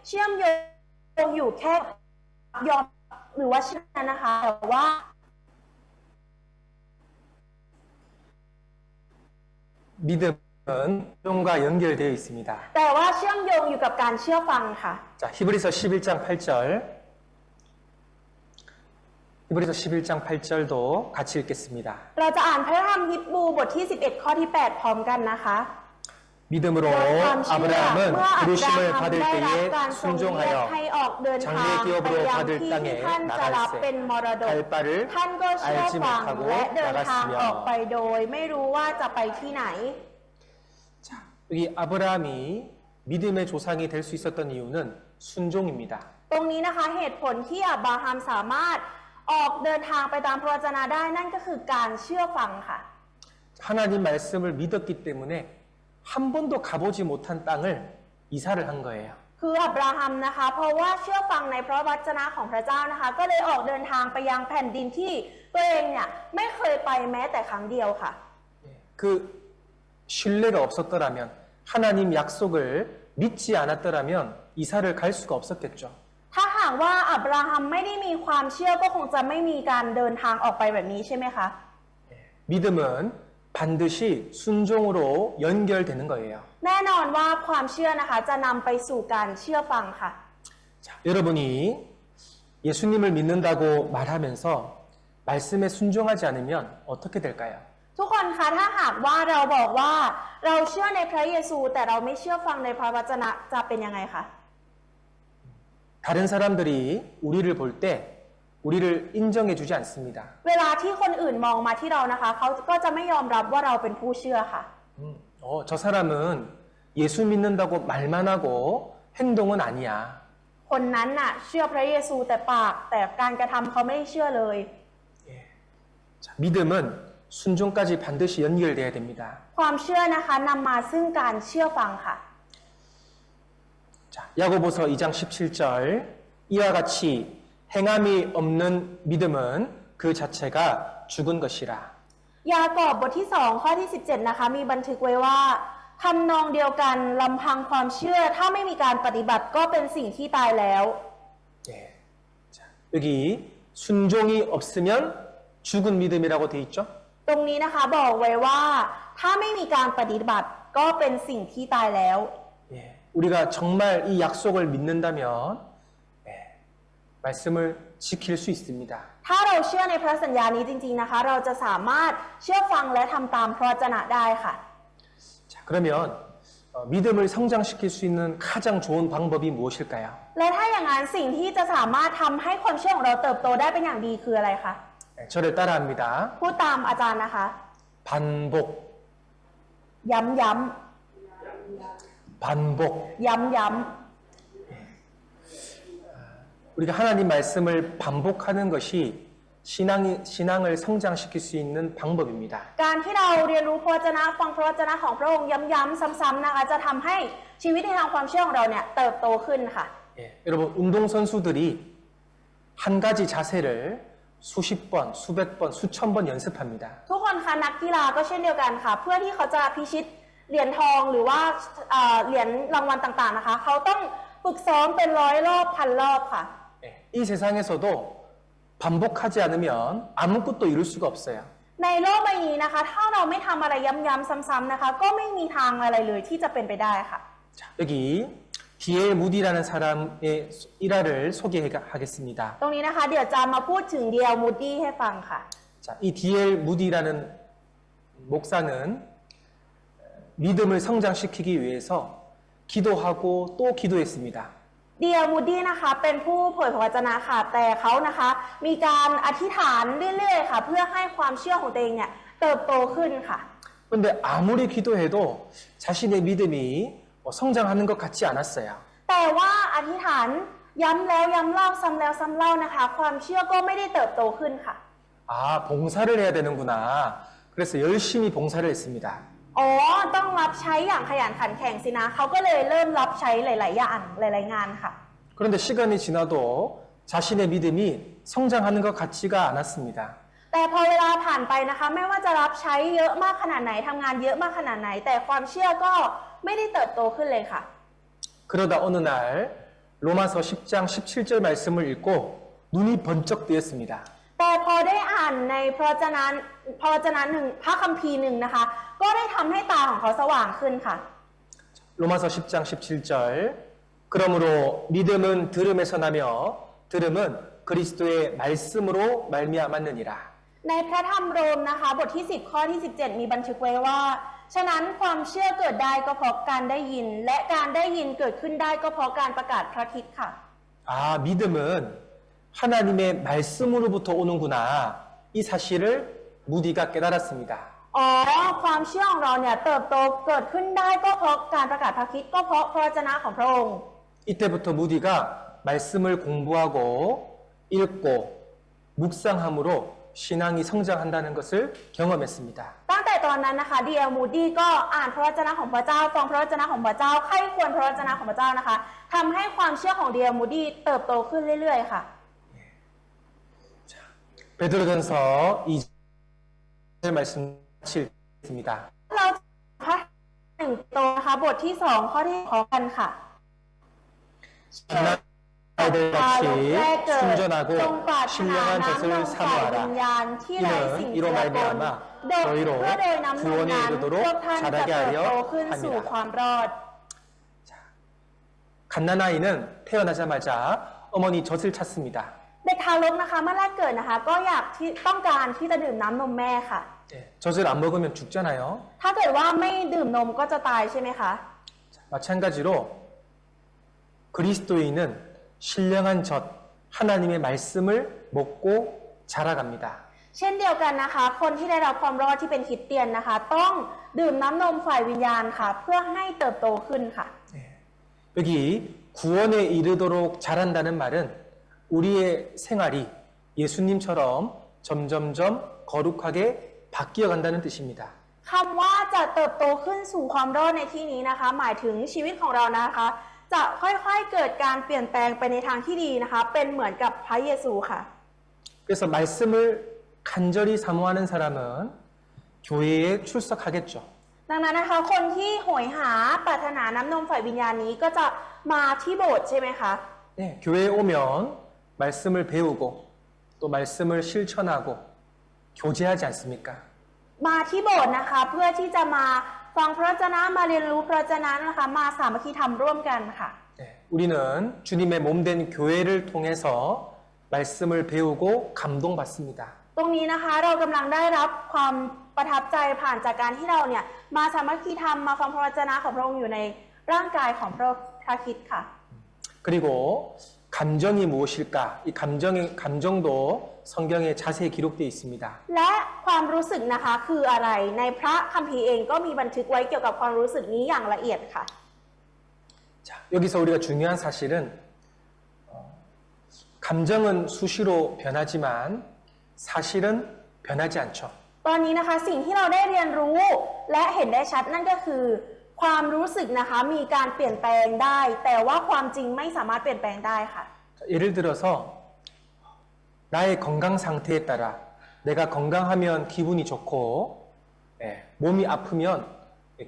เชื่อมโยงอยู่แค่ยอมหรือว่าเชื่อนะคะแต่ว่า 믿음은 순종과 연결되어 있습니다. แต่ว่าเชื่อมโยงอยู่กับการเชื่อฟังค่ะ 자, 히브리서 11장 8절. 히브리서 11장 8절도 같이 읽겠습니다. เราจะอ่านพระธรรมฮิบรูบทที่ 11 ข้อที่ 8 พร้อมกันนะคะ 믿음으로 โดยความเชื่อ 아브라함은 เมื่ออับราฮัม 부르심을 ได้ 받을 รับ 때에 การทรงเรียก 순종하여 ให้ออกเดินทาง 장래 ไป 기업으로 ยัง 받을 ที่ 땅에 ท่านจะรับเป็น 나갈새 มรดก 갈 바를 ท่านก็เชื่อ 알지 ฟัง 못하고 และเดินทางออกไป 나갔으며 โดย ไม่รู้ว่าจะไปที่ไหน 자, 여기 아브라함이 믿음의 조상이 될 수 있었던 이유는 순종입니다. ตรงนี้นะคะเหตุผลที่อับราฮัมสามารถออกเดินทางไปตามพระวจนะได้นั่นก็คือการเชื่อฟังค่ะ 하나님 말씀을 믿었기 때문에 한 번도 가보지 못한 땅을 이사를 한 거예요. คืออับราฮัมนะคะเพราะว่าเชื่อฟังในพระวจนะของพระเจ้านะคะ ก็เลยออกเดินทางไปยังแผ่นดินที่ตัวเองเนี่ยไม่เคยไปแม้แต่ครั้งเดียวค่ะ 그 신뢰가 없었더라면 하나님 약속을 믿지 않았더라면 이사를 갈 수가 없었겠죠. ถ้าหากว่าอับราฮัมไม่ได้มีความเชื่อก็คงจะไม่มีการเดินทางออกไปแบบนี้ใช่ไหมคะ 믿음은 반드시 순종으로 연결되는 거예요. แน่นอนว่าความเชื่อนะคะจะนำไปสู่การเชื่อฟังค่ะ 자, 여러분이 예수님을 믿는다고 말하면서 말씀에 순종하지 않으면 어떻게 될까요? ทุกคนคะถ้าหากว่าเราบอกว่าเราเชื่อในพระเยซูแต่เราไม่เชื่อฟังในพระวจนะจะเป็นยังไงคะ 다른 사람들이 우리를 볼 때 우리를 인정해 주지 않습니다. เวลาที่คนอื่นมองมาที่เรานะคะเขาก็จะไม่ยอมรับว่าเราเป็นผู้เชื่อค่ะ 저 사람은 예수 믿는다고 말만 하고 행동은 아니야. คนนั้นน่ะเชื่อพระเยซูแต่ปากแต่การกระทำเขาไม่ได้เชื่อเลย 자, 믿음은 순종까지 반드시 연결돼야 됩니다. ความเชื่อนะคะนำมาซึ่งการเชื่อฟังค่ะ 자, 야고보서 2장 17절 이와 같이 행함이 없는 믿음은 그 자체가 죽은 것이라. ยากอบบทที่2ข้อที่17นะคะมีบันทึกไว้ว่าทำนองเดียวกันลำพังความเชื่อถ้าไม่มีการปฏิบัติก็เป็นสิ่งที่ตายแล้ว 예. 자, 여기 순종이 없으면 죽은 믿음이라고 돼 있죠? ตรงนี้นะคะบอกไว้ว่าถ้าไม่มีการปฏิบัติก็เป็นสิ่งที่ตายแล้ว 예. 우리가 정말 이 약속을 믿는다면 예, 말씀을 지킬 수 있습니다. ถ้าเราเชื่อในพระสัญญานี้จริงๆนะคะ เราจะสามารถเชื่อฟังและทำตามพระวจนะได้ค่ะ 자, 그러면 믿음을 성장시킬 수 있는 가장 좋은 방법이 무엇일까요? และถ้าอย่างนั้นสิ่งที่จะสามารถทำให้ความเชื่อของเราเติบโตได้เป็นอย่างดีคืออะไรคะ 예, 저를 따라합니다. พูดตามอาจารย์นะคะ 반복, ย้ำย้ 반복. ำย้ำย้ 우리가 하나님 말씀을 반복하는 것이 신앙을 성장시킬 수 있는 방법입니다. ำการที่เราเรียนรู้พระวจนะฟังพระวจนะของพระองค์ย้ำๆซ้ำๆนะคะจะทำให้ชีวิตในทางความเชื่อของเราเนี่ยเติบโตขึ้นค่ะ 예, 여러분 운동선수들이 한 가지 자세를 수십 번, 수백 번, 수천 번 연습합니다. ทุกคนคะนักกีฬาก็เช่นเดียวกันค่ะ เพื่อที่เขาจะพิชิตเหรียญทองหรือว่าเหรียญรางวัลต่างๆนะคะเขาต้องฝึกซ้อมเป็น100 รอบพันรอบค่ะ 예, 이 세상에서도 반복하지 않으면 아무것도 이룰 수가 없어요. ในโลกใบนี้นะคะถ้าเราไม่ทำอะไรย้ำๆซ้ำๆนะคะก็ไม่มีทางอะไรเลยที่จะเป็นไปได้ค่ะ 자, 여기 디엘 무디라는 사람의 일화를 소개하겠습니다. ตรงนี้นะคะเดี๋ยวจะมาพูดถึงเดียลมูดี้ให้ฟังค่ะ 자, 이 디엘 무디라는 목사는 믿음을 성장시키기 위해서 기도하고 또 기도했습니다. เดียลมูดี้นะคะเป็นผู้เผยพระวจนะค่ะแต่เขานะคะมีการอธิษฐานเรื่อยๆค่ะเพื่อให้ความเชื่อของตัวเองเนี่ยเติบโตขึ้นค่ะ 그런데 아무리 기도해도 자신의 믿음이 성장하는 것 같지 않았어요. แต่ว่าอธิษฐานย้ำแล้วย้ำเล่าซ้ำแล้วซ้ำเล่านะคะ ความเชื่อก็ไม่ได้เติบโตขึ้นค่ะ 아, 봉사를 해야 되는구나. 그래서 열심히 봉사를 했습니다. อ๋อต้องรับใช้อย่างขยันขันแข็งสินะเขาก็เลยเริ่มรับใช้หลายๆอย่างหลายๆงานค่ะ 그런데 시간이 지나도 자신의 믿음이 성장하는 것 같지가 않았습니다. แต่พอเวลาผ่านไปนะคะไม่ว่าจะรับใช้เยอะมากขนาดไหนทำงานเยอะมากขนาดไหน แต่ความเชื่อก็ไม่ได้เติบโตขึ้นเลยค่ะ 그러다 어느 날 로마서 10장 17절 말씀을 읽고 눈이 번쩍 뜨였습니다. แต่พอได้อ่านในพระวจนะหนึ่งพระคัมภีร์หนึ่งนะคะ ก็ได้ทำให้ตาของเขาสว่างขึ้นค่ะ 로마서 10장 17절 그러므로 믿음은 들음에서 나며 들음은 그리스도의 말씀으로 말미암았느니라. ในพระธรรมโรมนะคะบทที่ 10 ข้อที่ 17 มีบันทึกไว้ว่า ฉะนั้นความเชื่อเกิดได้ก็เพราะการได้ยิน และการได้ยินเกิดขึ้นได้ก็เพราะการประกาศพระคริสต์ค่ะ 아, 믿음은 하나님의 말씀으로부터 오는구나. 이 사실을 무디가 깨달았습니다. อ๋อความเชื่อของเราเนี่ยเติบโตเกิดขึ้นได้ก็เพราะการประกาศพระคริสต์ก็เพราะพระวจนะของพระองค์ 이때부터 무디가 말씀을 공부하고 읽고 묵상함으로 신앙이 성장한다는 것을 경험했습니다. ตั้งแต่ตอนนั้นนะคะดีเอลมูดี้ก็อ่านพระวจนะของพระเจ้าฟังพระวจนะของพระเจ้าใคร่ควรพระวจนะของพระเจ้านะคะทำให้ความเชื่อของดีเอลมูดี้เติบโตขึ้นเรื่อยๆค่ะ 베드로전서 2절 말씀 마치겠습니다. เราพระหนึ่งโตนะคะบทที่ 2 ข้อที่ขอกันค่ะ 아이들 같이 แรกเกิด 순전하고 จงปรารถนา 신령한 น้ำน 것을 มฝ่ายวิญ 사모하라. ญาณที่ไร้สิ่ง 이는 이로 เจือปน 말미암아 โดย 너희로 เพื่อโดยน้ำนม 구원에 นั้น 이르도록 พวกท่านจะ 자라게 เติบ 하려 โตขึ้นสู่ 함이라. ความรอด 갓난아이는 태어나자마자 어머니 젖을 찾습니다. เด็กทารกนะคะเมื่อแรกเกิดนะคะก็อยากที่ต้องการที่จะดื่มน้ำนมแม่ค่ะ 예, 젖을 안 먹으면 죽잖아요. ถ้าเกิดว่าไม่ดื่มนมก็จะตายใช่ไหมคะ 마찬가지로 그리스도인은 신령한 젖, 하나님의 말씀을 먹고 자라갑니다. เช่นเดียวกันนะคะ คนที่ได้รับความรอดที่เป็นคริสเตียนนะคะ ต้องดื่มน้ำนมฝ่ายวิญญาณค่ะ เพื่อให้เติบโตขึ้นค่ะ 여기 구원에 이르도록 자란다는 말은 우리의 생활이 예수님처럼 점점점 거룩하게 바뀌어간다는 뜻입니다. คำว่าจะเติบโตขึ้นสู่ความรอดในที่นี้นะคะ หมายถึงชีวิตของเรานะคะ จะค่อยๆเกิดการเปลี่ยนแปลงไปในทางที่ดีนะคะ เป็นเหมือนกับพระเยซูค่ะ 그래서 말씀을 간절히 사모하는 사람은 교회에 출석하겠죠. ดังนั้นนะคะ คนที่โหยหาปรารถนาน้ำนมฝ่ายวิญญาณนี้ก็จะมาที่โบสถ์ใช่ไหมคะ 네, 교회에 오면 말씀을 배우고 또 말씀을 실천하고 교제하지 않습니까? มาที่โบสถ์นะคะ เพื่อที่จะมาฟังพระวจนะมาเรียนรู้พระวจนะนะคะ มาสามัคคีธรรมร่วมกันค่ะ 네, 우리는 주님의 몸된 교회를 통해서 말씀을 배우고 감동받습니다. ตรงนี้นะคะเรากำลังได้รับความประทับใจผ่านจากการที่เราเนี่ยมาสามัคคีธรรมมาฟังพระวจนะของพระองค์อยู่ในร่างกายของพระคริสต์ค่ะ 그리고 감정이 무엇일까? 이 감정도 성경에 자세히 기록되어 있습니다. และความรู้สึกนะคะคืออะไรในพระคัมภีร์เองก็มีบันทึกไว้เกี่ยวกับความรู้สึกนี้อย่างละเอียดค่ะ 자, 여기서 우리가 중요한 사실은 감정은 수시로 변하지만 사실은 변하지 않죠. ตอนนี้นะคะสิ่งที่เราได้เรียนรู้และเห็นได้ชัดนั่นก็คือ ความรู้สึกนะคะมีการเปลี่ยนแปลงได้ แต่ว่าความจริงไม่สามารถเปลี่ยนแปลงได้ค่ะ 자, 예를 들어서 나의 건강 상태에 따라 내가 건강하면 기분이 좋고 몸이 아프면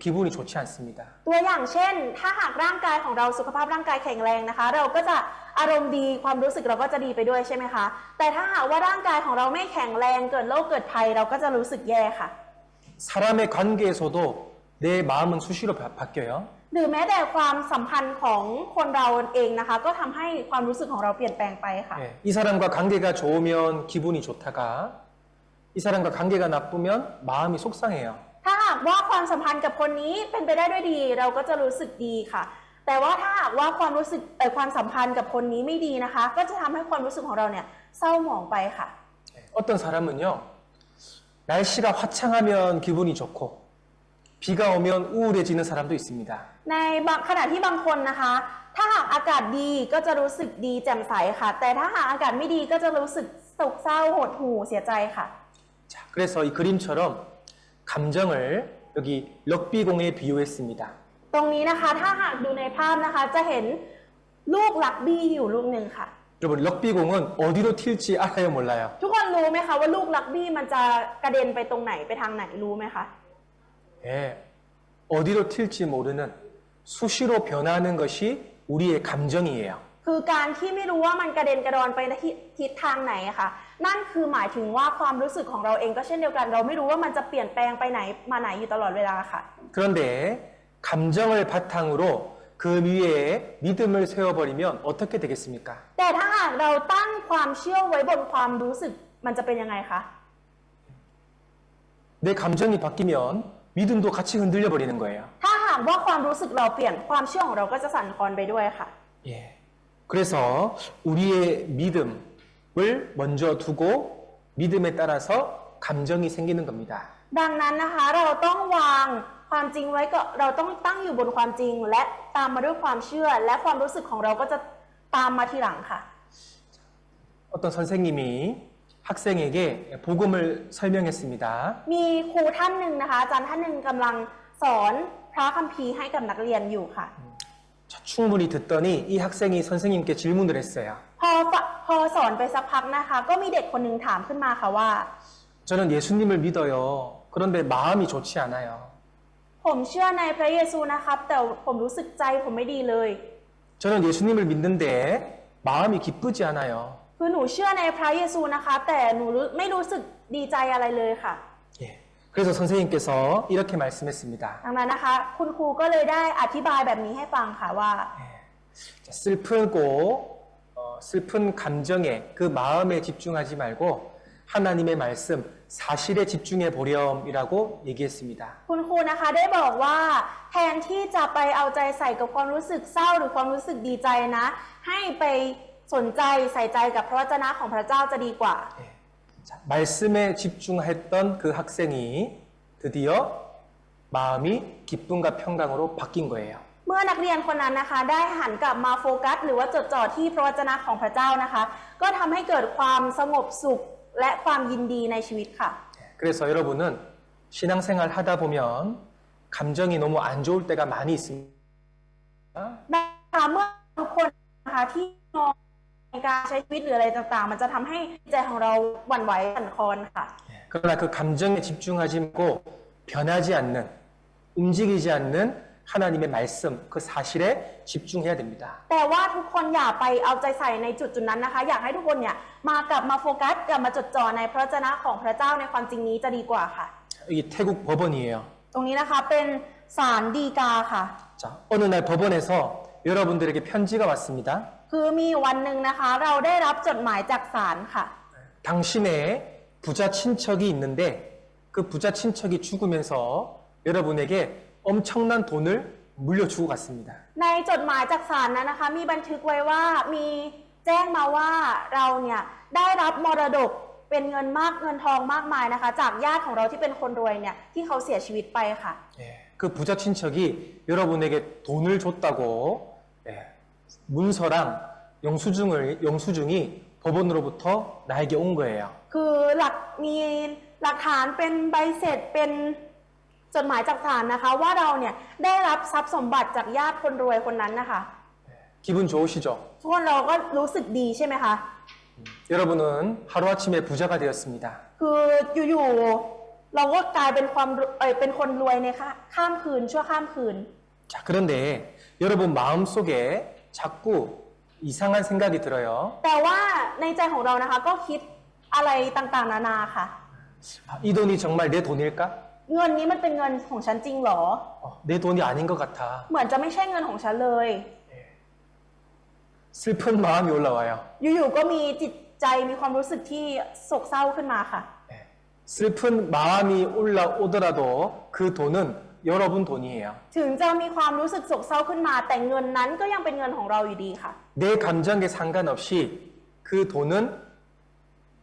기분이 좋지 않습니다. ตัวอย่างเช่น ถ้าหากร่างกายของเราสุขภาพร่างกายแข็งแรงนะคะ เราก็จะอารมณ์ดีความรู้สึกเราก็จะดีไปด้วยใช่ไหมคะแต่ถ้าหากว่าร่างกายของเราไม่แข็งแรงเกิดโรคเกิดภัยเราก็จะรู้สึกแย่ค่ะ 사람의 관계에서도 내 마음은 수시로 바뀌어요. หรือแม้แต่ความสัมพันธ์ของคนเราเองนะคะ ก็ทำให้ความรู้สึกของเราเปลี่ยนแปลงไปค่ะ 이 사람과 관계가 좋으면 기분이 좋다가 이 사람과 관계가 나쁘면 마음이 속상해요. ถ้าหากว่าความสัมพันธ์กับคนนี้เป็นไปได้ด้วยดีเราก็จะรู้สึกดีค่ะ แต่ว่าถ้าหากว่าความสัมพันธ์กับคนนี้ไม่ดีนะคะ ก็จะทำให้ความรู้สึกของเราเนี่ยเศร้าหมองไปค่ะ 어떤 사람은요 날씨가 화창하면 기분이 좋고 비가 오면 우울해지는 사람도 있습니다. ในขณะที่บางคนนะคะ ถ้าหากอากาศดีก็จะรู้สึกดีแจ่มใสค่ะ แต่ถ้าหากอากาศไม่ดีก็จะรู้สึกโศกเศร้าหดหู่เสียใจค่ะ 자, 그래서 이 그림처럼 감정을 여기 럭비공에 비유했습니다. ตรงนี้นะคะถ้าหากดูในภาพนะคะจะเห็นลูกลักบี้อยู่ลูกหนึ่งค่ะ 여러분 럭비공은 어디로 튈지 알아요 몰라요? ทุกคนรู้ไหมคะว่าลูกลักบี้มันจะกระเด็นไปตรงไหนไปทางไหนรู้ไหมคะ 예, 어디로 튈지 모르는 수시로 변하는 것이 우리의 감정이에요. คือการที่ไม่รู้ว่ามันกระเด็นกระดอนไปทิศทางไหนอะค่ะ นั่นคือหมายถึงว่าความรู้สึกของเราเองก็เช่นเดียวกัน เราไม่รู้ว่ามันจะเปลี่ยนแปลงไปไหนมาไหนอยู่ตลอดเวลาค่ะ 그런데 감정을 바탕으로 그 위에 믿음을 세워버리면 어떻게 되겠습니까? แต่ถ้าหากเราตั้งความเชื่อไว้บนความรู้สึกมันจะเป็นยังไงคะ 내 감정이 바뀌면 믿음도 같이 흔들려 버리는 거예요. ถ้าหากว่าความรู้สึกเราเปลี่ยนความเชื่อของเราก็จะสั่นคลอนไปด้วยค่ะ 예. 그래서 우리의 믿음을 먼저 두고 믿음에 따라서 감정이 생기는 겁니다. ดังนั้นนะคะเราต้องวางความจริงไว้ก็เราต้องตั้งอยู่บนความจริง และตามมาด้วยความเชื่อ และความรู้สึกของเราก็จะตามมาทีหลังค่ะ 어떤 선생님이 학생에게 복음을 설명했습니다. มีครูท่านหนึ่งนะคะอาจารย์ท่านหนึ่งกำลังสอนพระคัมภีร์ให้กับนักเรียนอยู่ค่ะ 자, 충분히 듣더니 이 학생이 선생님께 질문을 했어요. พอสอนไปสักพักนะคะ ก็มีเด็กคนหนึ่งถามขึ้นมาค่ะว่า 저는 예수님을 믿어요. 그런데 마음이 좋지 않아요. ผมเชื่อในพระเยซูนะครับแต่ผมรู้สึกใจผมไม่ดีเลย 저는 예수님을 믿는데 마음이 기쁘지 않아요. คือหนูเชื่อในพระเยซูนะคะแต่หนูไม่รู้สึกดีใจอะไรเลยค่ะ 예. 그래서 선생님께서 이렇게 말씀했습니다. ดังนั้นนะคะคุณครูก็เลยได้อธิบายแบบนี้ให้ฟังค่ะว่า 자, 슬프고 슬픈 감정에 그 마음에 집중하지 말고 하나님의 말씀 사실에 집중해 보렴이라고 얘기했습니다. คุณครูนะคะได้บอกว่าแทนที่จะไปเอาใจใส่กับความรู้สึกเศร้าหรือความรู้สึกดีใจนะ ให้ไปสนใจใส่ใจกับพระวจนะของพระเจ้าจะดีกว่า 예. 자, 말씀에 집중했던 그 학생이 드디어 마음이 기쁨과 평강으로 바뀐 거예요. เมื่อนักเรียนคนนั้นนะคะได้หันกลับมาโฟกัสหรือว่าจดจ่อที่พระวจนะของพระเจ้านะคะ ก็ทำให้เกิดความสงบสุขและความยินดีในชีวิตค่ะ 그래서 여러분은 신앙생활 하다 보면 감정이 너무 안 좋을 때가 많이 있습니다. นะคะเมื่อทุกคนนะคะที่มองในการใช้ชีวิตหรืออะไรต่างๆ มันจะทำให้ใจของเราหวั่นไหวสั่นคลอนค่ะ 그러나 그 감정에 집중하지 말고 변하지 않는, 움직이지 않는 하나님의 말씀, 그 사실에 집중해야 됩니다. แต่ว่าทุกคนอย่าไปเอาใจใส่ในจุดนั้นนะคะ อยากให้ทุกคนเนี่ยกลับมาโฟกัสกลับมาจดจ่อในพระวจนะของพระเจ้าในความจริงนี้จะดีกว่าค่ะ 여기 태국 법원이에요. ตรงนี้นะคะเป็นศาลฎีกาค่ะ 자, 어느 날 법원에서 여러분들에게 편지가 왔습니다. คือมีวันหนึ่งนะคะเราได้รับจดหมายจากศาลค่ะ 당신의 부자 친척이 있는데 그 부자 친척이 죽으면서 여러분에게 엄청난 돈을 물려주고 갔습니다. ในจดหมายจากศาลนั้นนะคะ มีบันทึกไว้ว่ามีแจ้งมาว่าเราเนี่ยได้รับมรดกเป็นเงินทองมากมายนะคะ จากญาติของเราที่เป็นคนรวยเนี่ยที่เขาเสียชีวิตไปค่ะ 예, 그 부자 친척이 여러분에게 돈을 줬다고 예, 문서랑 영수증이 법원으로부터 나에게 온 거예요. คือมีหลักฐานเป็นใบเสร็จเป็นจดหมายจากศาลนะคะ ว่าเราเนี่ยได้รับทรัพย์สมบัติจากญาติคนรวยคนนั้นนะคะ 기분 좋으시죠? ทุกคนเราก็รู้สึกดีใช่ไหมคะ 여러분은 하루아침에 부자가 되었습니다. คืออยู่ๆเราก็กลายเป็นคนรวยในข้ามคืนชั่วข้ามคืน 자, 그런데 여러분 마음속에 자꾸 이상한 생각이 들어요. แต่ว่าในใจของเรานะคะก็คิดอะไรต่างๆนานาค่ะ 아, 이 돈이 정말 내 돈일까? เงินนี้มันเป็นเงินของฉันจริงเหรอ 내 돈이 아닌 것 같아. เหมือนจะไม่ใช่เงินของฉันเลย 슬픈 마음이 올라와요. อยู่ๆก็มีจิตใจมีความรู้สึกที่โศกเศร้าขึ้นมาค่ะ 슬픈 마음이 올라오더라도 그 돈은 여러분 돈이에요. ถึงจะมีความรู้สึกโศกเศร้าขึ้นมา แต่เงินนั้นก็ยังเป็นเงินของเราอยู่ดีค่ะ 내 감정에 상관없이 그 돈은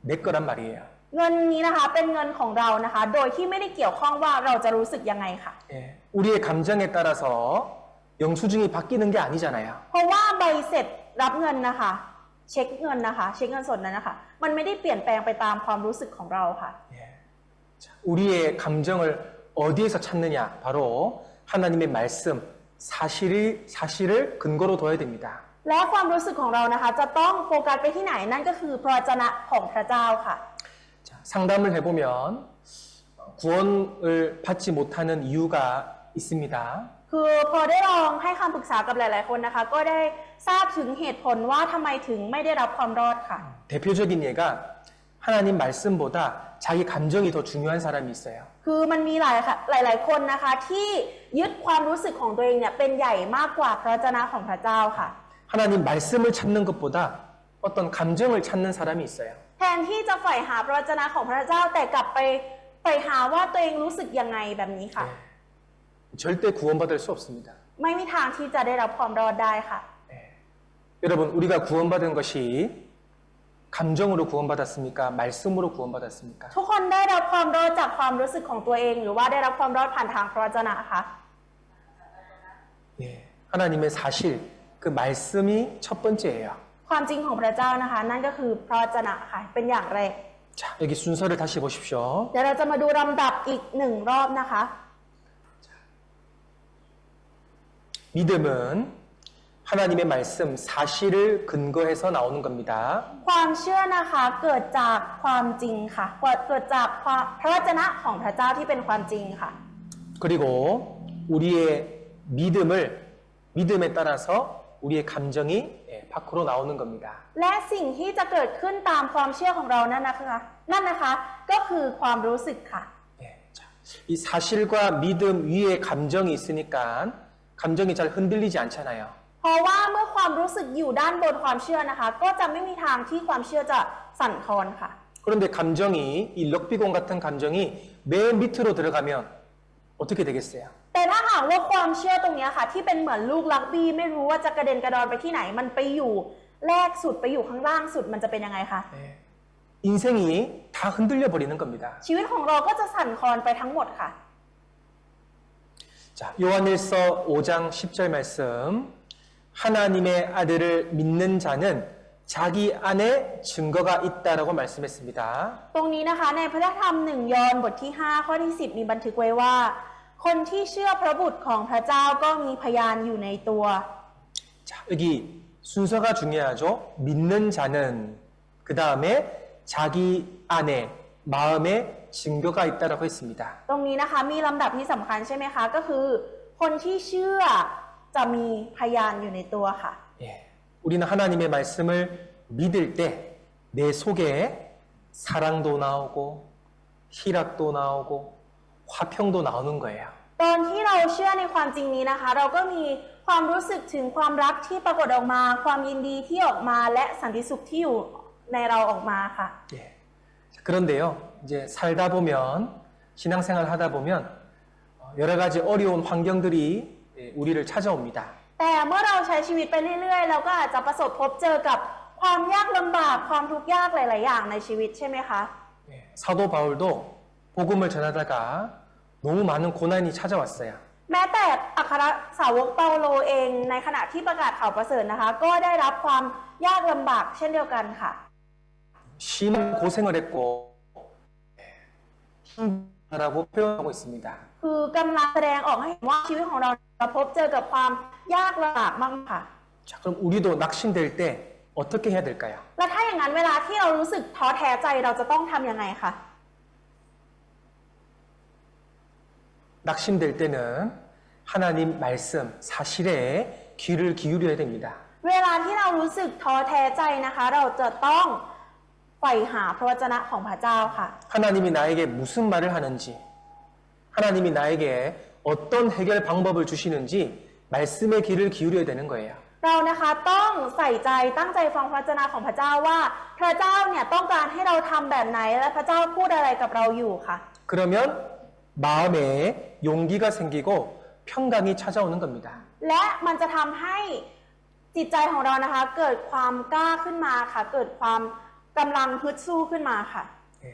내 거란 말이에요. เงินนี้นะคะเป็นเงินของเรานะคะ โดยที่ไม่ได้เกี่ยวข้องว่าเราจะรู้สึกยังไงค่ะ 예, 우리의 감정에 따라서 영수증이 바뀌는 게 아니잖아요. เพราะว่าใบเสร็จรับเงินนะคะ เช็คเงินนะคะเช็คเงินสดนั้นนะคะ มันไม่ได้เปลี่ยนแปลงไปตามความรู้สึกของเราค่ะ 예. 자, 우리의 감정을 어디에서 찾느냐? 바로 하나님의 말씀, 사실을 근거로 둬야 됩니다. และความรู้สึกของเรานะคะ จะต้องโฟกัสไปที่ไหนนั่นก็คือพระวจนะของพระเจ้าค่ะ 자, 상담을 해보면 구원을 받지 못하는 이유가 있습니다. คือพอได้ลองให้คำปรึกษากับหลายๆคนนะคะ ก็ได้ทราบถึงเหตุผลว่าทำไมถึงไม่ได้รับความรอดค่ะ 대표적인 예가 하나님 말씀보다 자기 감정이 더 중요한 사람이 있어요. คือมันมีหลายคนนะคะที่ยึดความรู้สึกของตัวเองเนี่ยเป็นใหญ่มากกว่าพระวจนะของพระเจ้าค่ะ 하나님 말씀을 찾는 것보다 어떤 감정을 찾는 사람이 있어요. แทนที่จะใฝ่หาพระวจนะของพระเจ้าแต่กลับไปใฝ่หาว่าตัวเองรู้สึกยังไงแบบนี้ค่ะ 절대 구원받을 수 없습니다. ไม่มีทางที่จะได้รับความรอดได้ค่ะ 여러분, 우리가 구원받은 것이 감정으로 구원받았습니까? 말씀으로 구원받았습니까? ทุกคนได้รับความรอดจากความรู้สึกของตัวเอง หรือว่าได้รับความรอดผ่านทางพระวจนะคะ 예, 하나님의 사실, 그 말씀이 첫 번째예요. ความจริงของพระเจ้านะคะ นั่นก็คือพระวจนะค่ะเป็นอย่างแรก 자, 여기 순서를 다시 보십시오. เดี๋ยวเราจะมาดูลำดับอีกหนึ่งรอบนะคะ 믿음은 하나님의 말씀, 사실을 근거해서 나오는 겁니다. ความเชื่อนะคะเกิดจากความจริงค่ะเกิดจากพระวจนะของพระเจ้าที่เป็นความจริงค่ะ 그리고 우리의 믿음에 따라서 우리의 감정이 밖으로 나오는 겁니다. และสิ่งที่จะเกิดขึ้นตามความเชื่อของเรานั่นนะคะก็คือความรู้สึกค่ะ 예, 자, 이 사실과 믿음 위에 감정이 있으니까 감정이 잘 흔들리지 않잖아요. เพราะว่าเมื่อความรู้สึกอยู่ด้านบนความเชื่อนะคะ ก็จะไม่มีทางที่ความเชื่อจะสั่นคลอนค่ะ 그런데 감정이 이 럭비공 같은 감정이 맨 밑으로 들어가면 어떻게 되겠어요? แต่ถ้าหากว่าความเชื่อตรงนี้ค่ะ ที่เป็นเหมือนลูกลักบี้ไม่รู้ว่าจะกระเด็นกระดอนไปที่ไหนมันไปอยู่แรกสุดไปอยู่ข้างล่างสุดมันจะเป็นยังไงคะ 네, 인생이 다 흔들려 버리는 겁니다. ชีวิตของเราก็จะสั่นคลอนไปทั้งหมดค่ะ 자, 요한일서 5장 10절 말씀. 하나님의 아들을 믿는 자는 자기 안에 증거가 있다라고 말씀했습니다. ตรงนี้นะคะในพระธรรม1 ยอห์นบทที่ 5 ข้อที่ 10 มีบันทึกไว้ว่า คนที่เชื่อพระบุตรของพระเจ้าก็มีพยานอยู่ในตัว 자, 여기 순서가 중요하죠. 믿는 자는 그 다음에 자기 안에 마음에 증거가 있다라고 했습니다. ตรงนี้นะคะมีลำดับที่สำคัญใช่ไหมคะก็คือคนที่เชื่อจะมีพยานอยู่ในตัวค่ะ 예, 우리는 하나님의 말씀을 믿을 때 내 속에 사랑도 나오고 희락도 나오고 화평도 나오는 거예요. ตอนที่เราเชื่อในความจริงนี้นะคะ เราก็มีความรู้สึกถึงความรักที่ปรากฏออกมา ความยินดีที่ออกมาและสันติสุขที่อยู่ในเราออกมาค่ะ 예. 그런데요, 이제 살다 보면 신앙생활 하다 보면 여러 가지 어려운 환경들이 우리를 찾아옵니다. แต่เมื่อเราใช้ชีวิตไปเรื่อยๆ เราก็อาจจะประสบพบเจอกับความยากลำบากความทุกข์ยากหลายๆ อย่างในชีวิตใช่ไหมคะ 예, 사도 바울도 복음을 전하다가 너무 많은 고난이 찾아왔어요. แม้แต่อัครสาวกเปาโลเองในขณะที่ประกาศข่าวประเสริฐนะคะ ก็ได้รับความยากลำบากเช่นเดียวกันค่ะ 심한 고생을 했고 힘들다라고 표현하고 있습니다. คือกำลังแสดงออกให้เห็นว่าชีวิตของเราพบเจอกับความยากลำบากมากค่ะ 자, 그럼 우리도 낙심될 때 어떻게 해야 될까요? แล้วถ้าอย่างนั้นเวลาที่เรารู้สึกท้อแท้ใจเราจะต้องทำยังไงคะ 낙심될 때는 하나님 말씀, 사실에 귀를 기울여야 됩니다. เวลาที่เรารู้สึกท้อแท้ใจนะคะ เราจะต้องใฝ่หาพระวจนะของพระเจ้าค่ะ 하나님이 나에게 무슨 말을 하는지, 하나님이 나에게 어떤 해결 방법을 주시는지 말씀의 귀를 기울여야 되는 거예요. เรานะคะต้องใส่ใจตั้งใจฟังพระวจนะของพระเจ้าว่าพระเจ้าเนี่ยต้องการให้เราทำแบบไหนและพระเจ้าพูดอะไรกับเราอยู่ค่ะ 그러면 마음에 용기가 생기고 평강이 찾아오는 겁니다. และมันจะทำให้จิตใจของเรานะคะเกิดความกล้าขึ้นมาค่ะ เกิดความกำลังฮึดสู้ขึ้นมาค่ะ 예.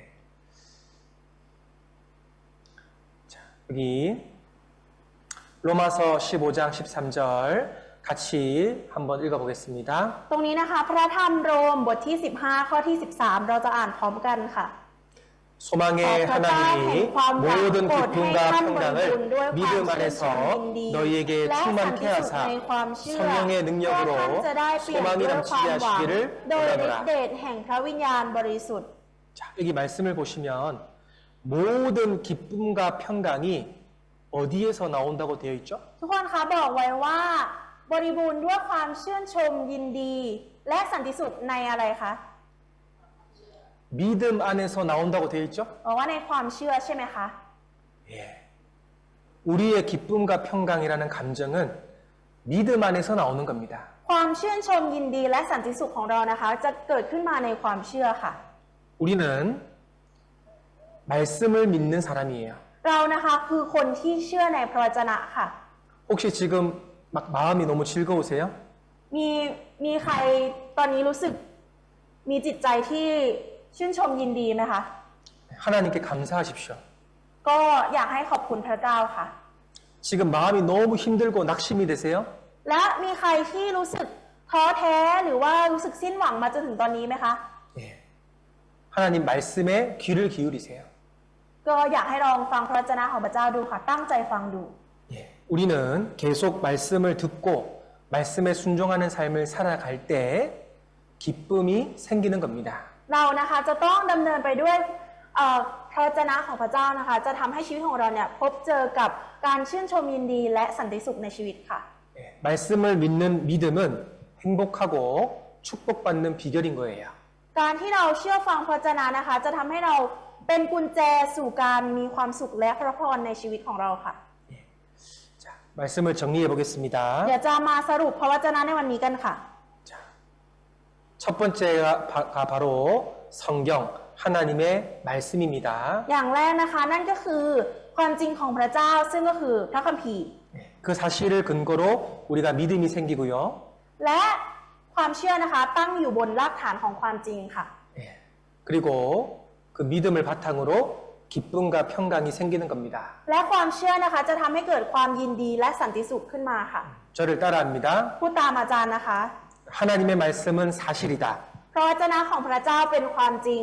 자, 여기 로마서 15장 13절 같이 한번 읽어보겠습니다. ตรงนี้นะคะพระธรรมโรมบทที่ 15 ข้อที่ 13 เราจะอ่านพร้อมกันค่ะ 소망의 하나님이 모든 기쁨과 평강을 믿음 안에서 너희에게 충만케 하사 성령의 능력으로 소망이 넘치게 하시기를 โดยฤท 원하노라. ธิ์เดชแห่งพระวิญญาณบริสุทธิ์ 자, 여기 말씀을 보시면 모든 기쁨과 평강이 어디에서 나온다고 되어 있죠? ทุกคนคะบอกไว้ว่าบริบูรณ์ด้วยความชื่นชมยินดี และสันติสุขในอะไรคะ 믿음 안에서 나온다고 되어 있죠? บอกว่าในความเชื่อใช่ไหมคะ 예. 우리의 기쁨과 평강이라는 감정은 믿음 안에서 나오는 겁니다. ความชื่นชมยินดีและสันติสุขของเรานะคะ จะเกิดขึ้นมาในความเชื่อค่ะ 우리는 말씀을 믿는 사람이에요. เรานะคะคือคนที่เชื่อในพระวจนะค่ะ 혹시 지금 막 마음이 너무 즐거우세요? มีใครตอนนี้รู้สึกมีจิตใจที่ชื่นชมยินดีไหมคะ 하나님께 감사하십시오. ก็อยากให้ขอบคุณพระเจ้าค่ะ 지금 마음이 너무 힘들고 낙심이 되세요? และมีใครที่รู้สึกท้อแท้หรือว่ารู้สึกสิ้นหวังมาจนถึงตอนนี้ไหมคะ 예. 하나님 말씀에 귀를 기울이세요. ก็อยากให้ลองฟังพระวจนะของพระเจ้าดูค่ะ ตั้งใจฟังดู 예. 우리는 계속 말씀을 듣고 말씀에 순종하는 삶을 살아갈 때 기쁨이 생기는 겁니다. เรานะคะจะต้องดำเนินไปด้วยพระวจนะของพระเจ้านะคะ จะทำให้ชีวิตของเราเนี่ยพบเจอกับการชื่นชมยินดีและสันติสุขในชีวิตค่ะ 예. 말씀을 믿는 믿음은 행복하고 축복받는 비결인 거예요. การที่เราเชื่อฟังพระวจนะนะคะ จะทำให้เราเป็นกุญแจสู่การมีความสุขและพระพรในชีวิตของเราค่ะ 자, 말씀을 정리해 보겠습니다. เดี๋ยวจะมาสรุปพระวจนะในวันนี้กันค่ะ 자, 첫 번째가 바로 성경 하나님의 말씀입니다. อย่างแรกนะคะนั่นก็คือความจริงของพระเจ้าซึ่งก็คือพระคัมภีร์ 그 사실을 근거로 우리가 믿음이 생기고요. และความเชื่อนะคะตั้งอยู่บนรากฐานของความจริงค่ะ 예. 그리고 그 믿음을 바탕으로 기쁨과 평강이 생기는 겁니다. และความเชื่อนะคะจะทำให้เกิดความยินดีและสันติสุขขึ้นมาค่ะ 저를 따라합니다. พูดตามอาจารย์นะคะ 하나님의 말씀은 사실이다. พระวจนะของพระเจ้าเป็นความจริง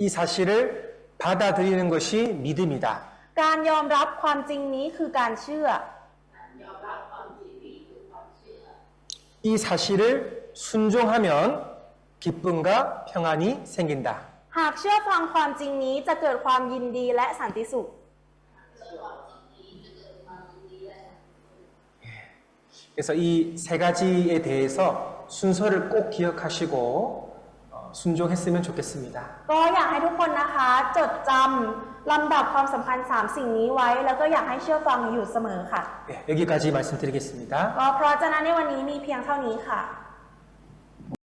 이 사실을 받아들이는 것이 믿음이다. การยอมรับความจริงนี้คือการเชื่อ 이 사실을 순종하면 기쁨과 평안이 생긴다. หากเชื่อฟังความจริงนี้จะเกิดความยินดีและสันติสุข 그래서 이 세 가지에 대해서 순서를 꼭 기억하시고 순종했으면 좋겠습니다. ก็อยากให้ทุกคนนะคะ จดจำลำดับความสำคัญ3สิ่งนี้ไว้ แล้วก็อยากให้เชื่อฟังอยู่เสมอค่ะ 네, 여기까지 말씀드리겠습니다. ก็เพราะฉะนั้นในวันนี้มีเพียงเท่านี้ค่ะ